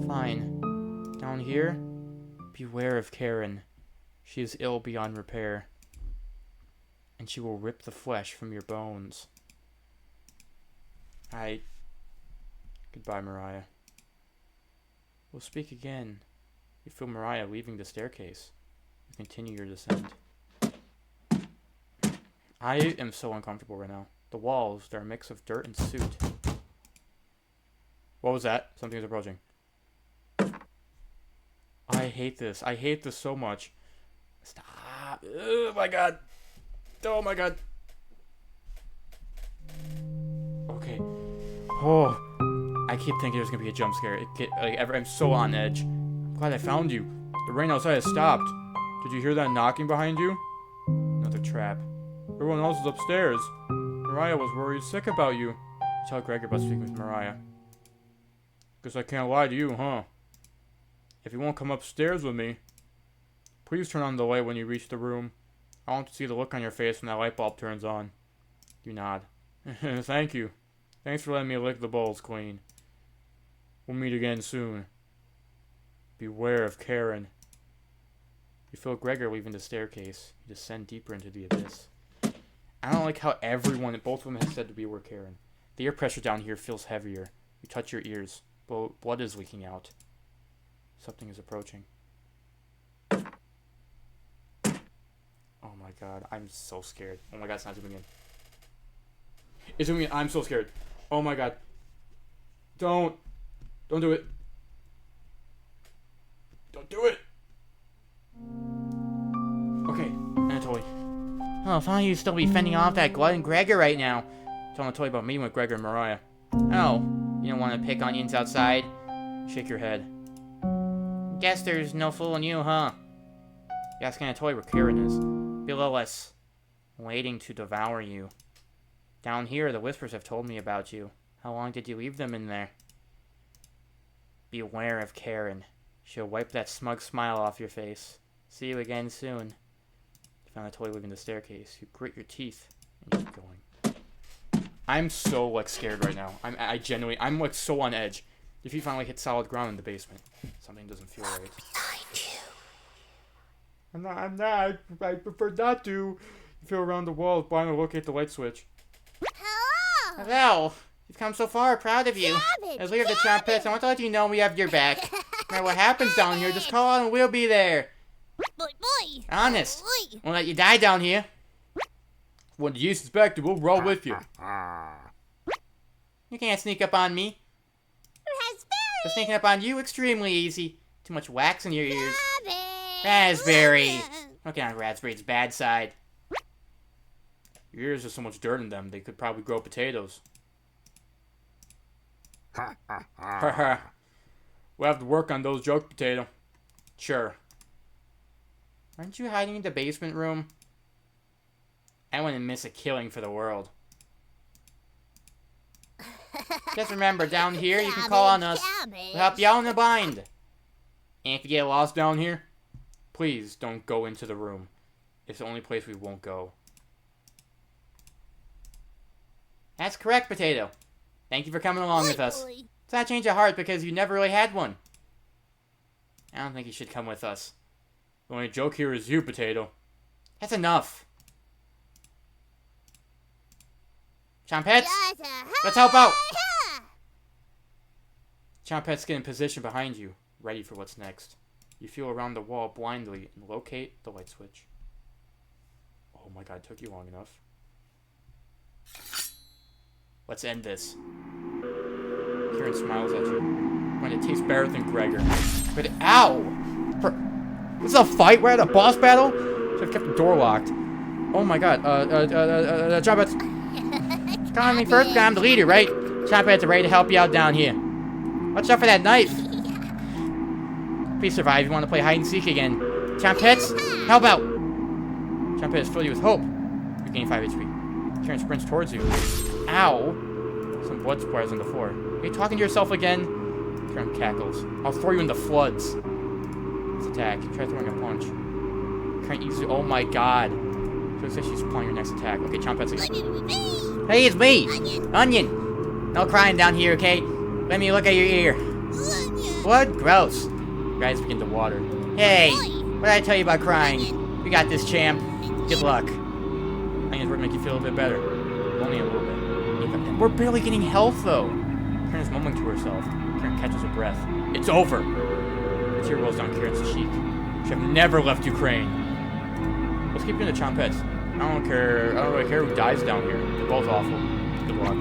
Fine. Down here, beware of Karen. She is ill beyond repair. And she will rip the flesh from your bones. Goodbye, Mariah. We'll speak again. You feel Mariah leaving the staircase. You continue your descent. I am so uncomfortable right now. The walls, they're a mix of dirt and soot. What was that? Something is approaching. I hate this. I hate this so much. Stop. Oh my God. Oh my God. Okay. Oh. I keep thinking there's gonna be a jump scare. I'm so on edge. I'm glad I found you. The rain outside has stopped. Did you hear that knocking behind you? Another trap. Everyone else is upstairs. Mariah was worried sick about you. Tell Gregor about speaking with Mariah. Guess I can't lie to you, huh? If you won't come upstairs with me, please turn on the light when you reach the room. I want to see the look on your face when that light bulb turns on. You nod. Thank you. Thanks for letting me lick the bowls clean. We'll meet again soon. Beware of Karen. You feel Gregor leaving the staircase. You descend deeper into the abyss. I don't like how everyone, both of them, has said to beware Karen. The air pressure down here feels heavier. You touch your ears. Blood is leaking out. Something is approaching. Oh my God, I'm so scared. Oh my God, it's not zooming in. It's zooming in. I'm so scared. Oh my God. Don't do it. Don't do it. Okay, Anatoly. Oh, if only you'd still be fending off that Glutton Gregor right now. Telling Anatoly about meeting with Gregor and Mariah. Oh, you don't want to pick onions outside? Shake your head. Guess there's no fooling you, huh? You ask Anatoly where Karen is. Below us. Waiting to devour you. Down here, the whispers have told me about you. How long did you leave them in there? Beware of Karen. She'll wipe that smug smile off your face. See you again soon. You found Anatoly leaving the staircase. You grit your teeth and keep going. I'm so, like, scared right now. I genuinely, I'm, like, so on edge. Your feet finally hit solid ground in the basement. Something doesn't feel right. Behind you. I'm not. I prefer not to. You feel around the walls, blind to locate the light switch. Hello. Hello. You've come so far. Proud of you. Cabbage, As leader of the Trumpets, I want to let you know we have your back. No matter what happens down here, just call out and we'll be there. Boy. Honest. Boy. Won't let you die down here. When you suspect it, we'll roll with you. You can't sneak up on me. Raspberry. But sneaking up on you, extremely easy. Too much wax in your ears. Cabbage. Raspberry. Look on Raspberry's bad side. Your ears have so much dirt in them, they could probably grow potatoes. We'll have to work on those jokes, Potato. Sure. Aren't you hiding in the basement room? I wouldn't miss a killing for the world. Just remember, down here, you can call on us. We'll help you out in the bind. And if you get lost down here, please don't go into the room. It's the only place we won't go. That's correct, Potato. Thank you for coming along with us. It's not a change of heart because you never really had one. I don't think you should come with us. The only joke here is you, Potato. That's enough. Chompets, let's help out. Chompets get in position behind you, ready for what's next. You feel around the wall blindly and locate the light switch. Oh my god, it took you long enough. Let's end this. Kieran smiles at you. When it tastes better than Gregor. But ow! This is a fight? We're at a boss battle? Should have kept the door locked. Oh my god. Chompets. Calling me first, I'm the leader, right? Chompets are ready to help you out down here. Watch out for that knife. Please survive. You want to play hide and seek again. Chompets, help out. Chompets fill you with hope. You gain 5 HP. Kieran sprints towards you. Ow. Some blood splatters on the floor. Are you talking to yourself again? Kieran cackles. I'll throw you in the floods. Let's attack. Try throwing a punch. Kieran easily. Oh my god. So it says she's planning your next attack. Okay, Chompets again. Hey, it's me! Onion! No crying down here, okay? Let me look at your ear. Blood? Gross. Your eyes begin to water. Hey! What did I tell you about crying? We got this, champ. Good luck. Onion's word make you feel a bit better. Only a little bit. We're barely getting health, though. Kieran is mumbling to herself. Kieran catches her breath. It's over! A tear rolls down Kieran's cheek. She have never left Ukraine. Let's keep doing the Chompets. I don't really care who dies down here. They're both awful. Good luck.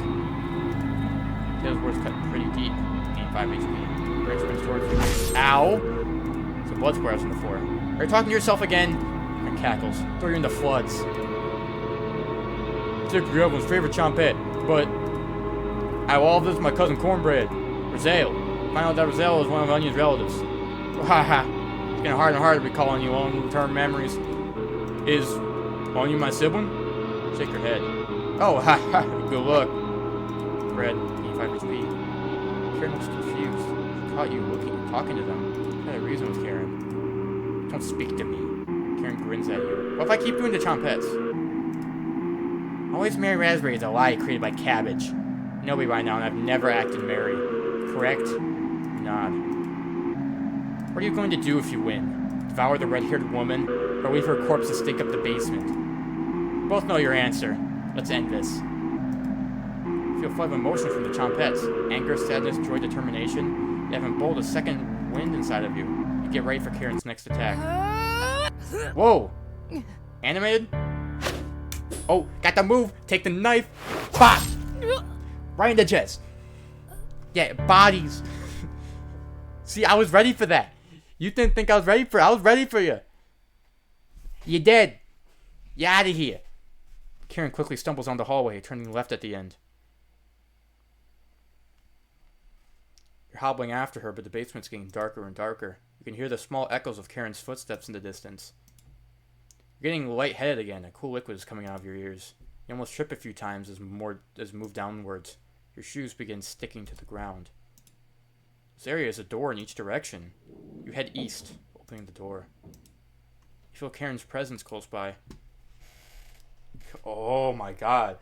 Taylor's words cut pretty deep. Gain 5 HP. Kieran sprints towards you. Ow! Some blood splatters on the floor. Are you talking to yourself again? Kieran cackles. Throw you in the floods. Dick grew everyone's favorite Chompet, but I will all this with my cousin Cornbread, Rozale. Find out that Rozale is one of Onion's relatives. Haha. It's getting harder and harder to recall on you long-term memories. Is Onion my sibling? Shake your head. Oh, haha. Good luck. Bread, gain 5 HP. Kieran looks confused. She caught you talking to them. Had a reason with Kieran. Don't speak to me. Kieran grins at you. What if I keep doing the Chompets? Always Merry Raspberry is a lie created by Cabbage. Nobody by now, and I've never acted merry. Correct? Nod. What are you going to do if you win? Devour the red-haired woman, or leave her corpse to stink up the basement? We both know your answer. Let's end this. You feel a flood of emotion from the Chompets. Anger, sadness, joy, determination. You haven't bowled a second wind inside of you. You get ready for Kieran's next attack. Whoa! Animated? Oh, got the move. Take the knife. Bop! Right in the chest. Yeah, bodies. See, I was ready for that. You didn't think I was ready for it. I was ready for you. You're dead. You're out of here. Kieran quickly stumbles on the hallway, turning left at the end. You're hobbling after her, but the basement's getting darker and darker. You can hear the small echoes of Kieran's footsteps in the distance. You're getting lightheaded again. A cool liquid is coming out of your ears. You almost trip a few times as you move downwards. Your shoes begin sticking to the ground. This area is a door in each direction. You head east, opening the door. You feel Kieran's presence close by. Oh my god.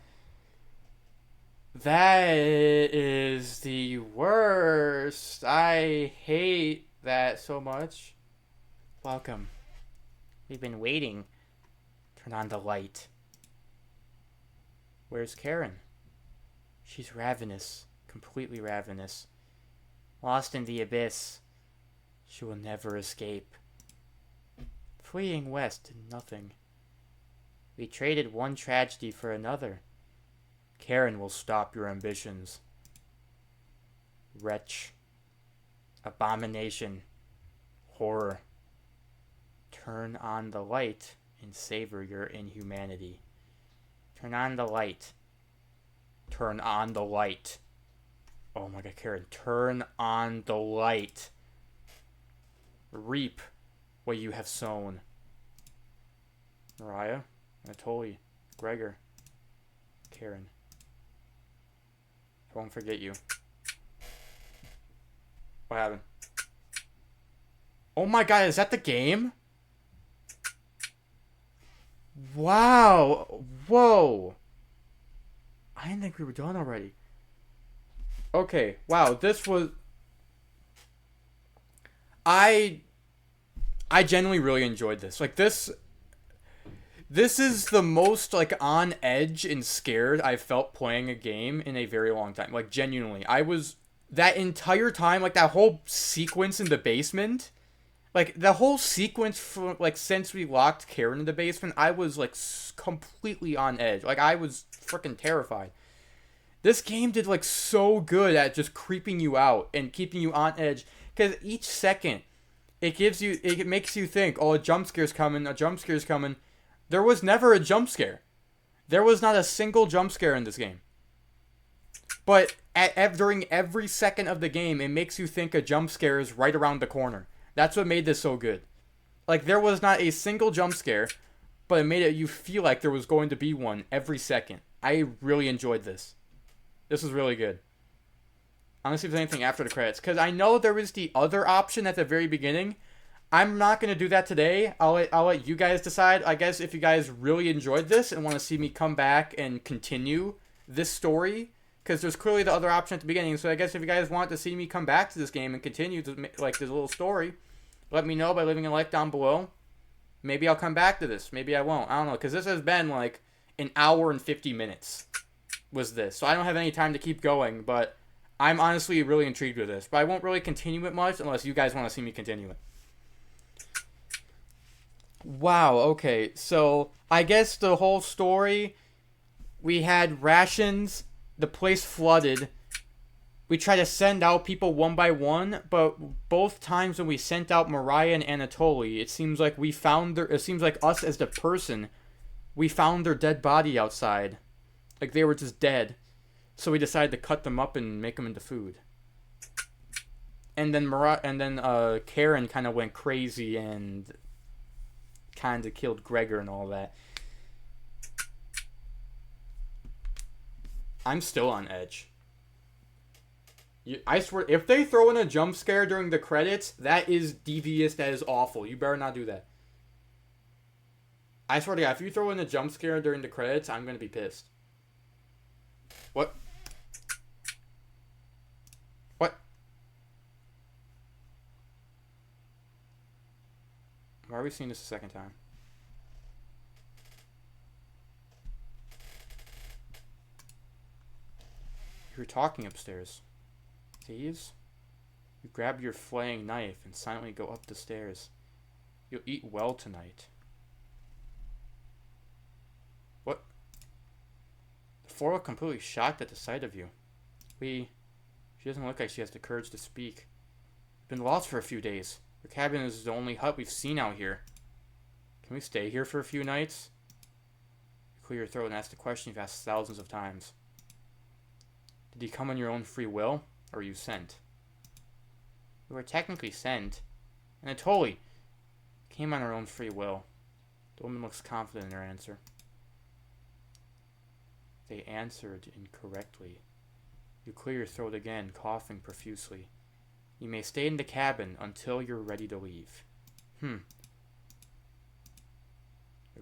That is the worst. I hate that so much. Welcome. We've been waiting. Turn on the light. Where's Kieran? She's ravenous. Completely ravenous. Lost in the abyss. She will never escape. Fleeing west did nothing. We traded one tragedy for another. Kieran will stop your ambitions. Wretch. Abomination. Horror. Turn on the light and savor your inhumanity. Turn on the light. Turn on the light. Oh my god, Kieran. Turn on the light. Reap what you have sown. Mariah, Anatoly, Gregor, Kieran. I won't forget you. What happened? Oh my god, is that the game? Wow. Whoa. I didn't think we were done already. Okay. Wow. This was... I genuinely really enjoyed this. Like, this This is the most, like, on edge and scared I've felt playing a game in a very long time. Like, genuinely. I was, that entire time, like, that whole sequence in the basement, like, the whole sequence, for, like, since we locked Karen in the basement, I was, like, completely on edge. Like, I was freaking terrified. This game did, like, so good at just creeping you out and keeping you on edge. Because each second, it makes you think, oh, a jump scare's coming, a jump scare's coming. There was never a jump scare. There was not a single jump scare in this game. But during every second of the game, it makes you think a jump scare is right around the corner. That's what made this so good. Like, there was not a single jump scare, but it made you feel like there was going to be one every second. I really enjoyed this. This was really good. I want to see if there's anything after the credits. Because I know there was the other option at the very beginning. I'm not going to do that today. I'll let you guys decide. I guess if you guys really enjoyed this and want to see me come back and continue this story, because there's clearly the other option at the beginning. So I guess if you guys want to see me come back to this game and continue to, like, this little story, let me know by leaving a like down below. Maybe I'll come back to this. Maybe I won't. I don't know. Because this has been like an hour and 50 minutes was this. So I don't have any time to keep going. But I'm honestly really intrigued with this. But I won't really continue it much unless you guys want to see me continue it. Wow, okay, so I guess the whole story, we had rations, the place flooded, we tried to send out people one by one, but both times when we sent out Mariah and Anatoly, it seems like us as the person, we found their dead body outside. Like, they were just dead. So we decided to cut them up and make them into food. And then Karen kind of went crazy and kind of killed Gregor and all that. I'm still on edge. I swear, if they throw in a jump scare during the credits, that is devious, that is awful. You better not do that. I swear to God, if you throw in a jump scare during the credits, I'm going to be pissed. What? What? Why are we seeing this a second time? You're talking upstairs. Thieves? You grab your flaying knife and silently go up the stairs. You'll eat well tonight. What? The four look completely shocked at the sight of you. She doesn't look like she has the courage to speak. We've been lost for a few days. Your cabin is the only hut we've seen out here. Can we stay here for a few nights? You clear your throat and ask the question you've asked thousands of times. Did you come on your own free will, or were you sent? You were technically sent. Anatoly came on her own free will. The woman looks confident in her answer. They answered incorrectly. You clear your throat again, coughing profusely. You may stay in the cabin until you're ready to leave. The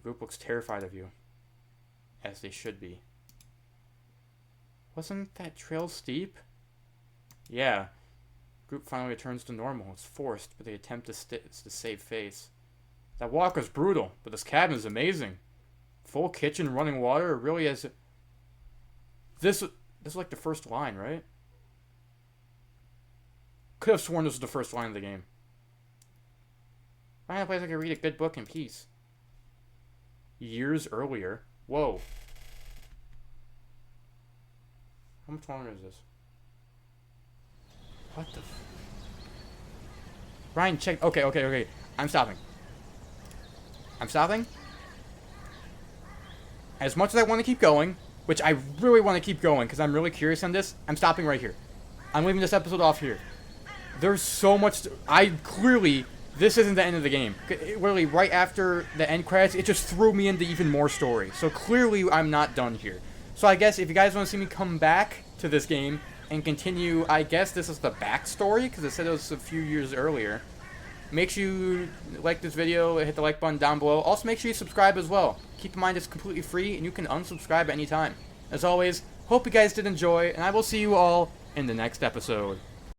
group looks terrified of you. As they should be. Wasn't that trail steep? Yeah. Group finally returns to normal. It's forced, but they attempt to save face. That walk was brutal, but this cabin is amazing. Full kitchen, running water, it really has... This is like the first line, right? Could have sworn this was the first line of the game. Find a place I can read a good book in peace. Years earlier. Whoa. How much longer is this? What the Ryan, check. Okay. I'm stopping. As much as I want to keep going, which I really want to keep going because I'm really curious on this, I'm stopping right here. I'm leaving this episode off here. There's so much... This isn't the end of the game. Literally, right after the end credits, it just threw me into even more story. So clearly, I'm not done here. So I guess if you guys want to see me come back to this game and continue, I guess this is the backstory, because it said it was a few years earlier. Make sure you like this video, hit the like button down below. Also, make sure you subscribe as well. Keep in mind, it's completely free, and you can unsubscribe at any time. As always, hope you guys did enjoy, and I will see you all in the next episode.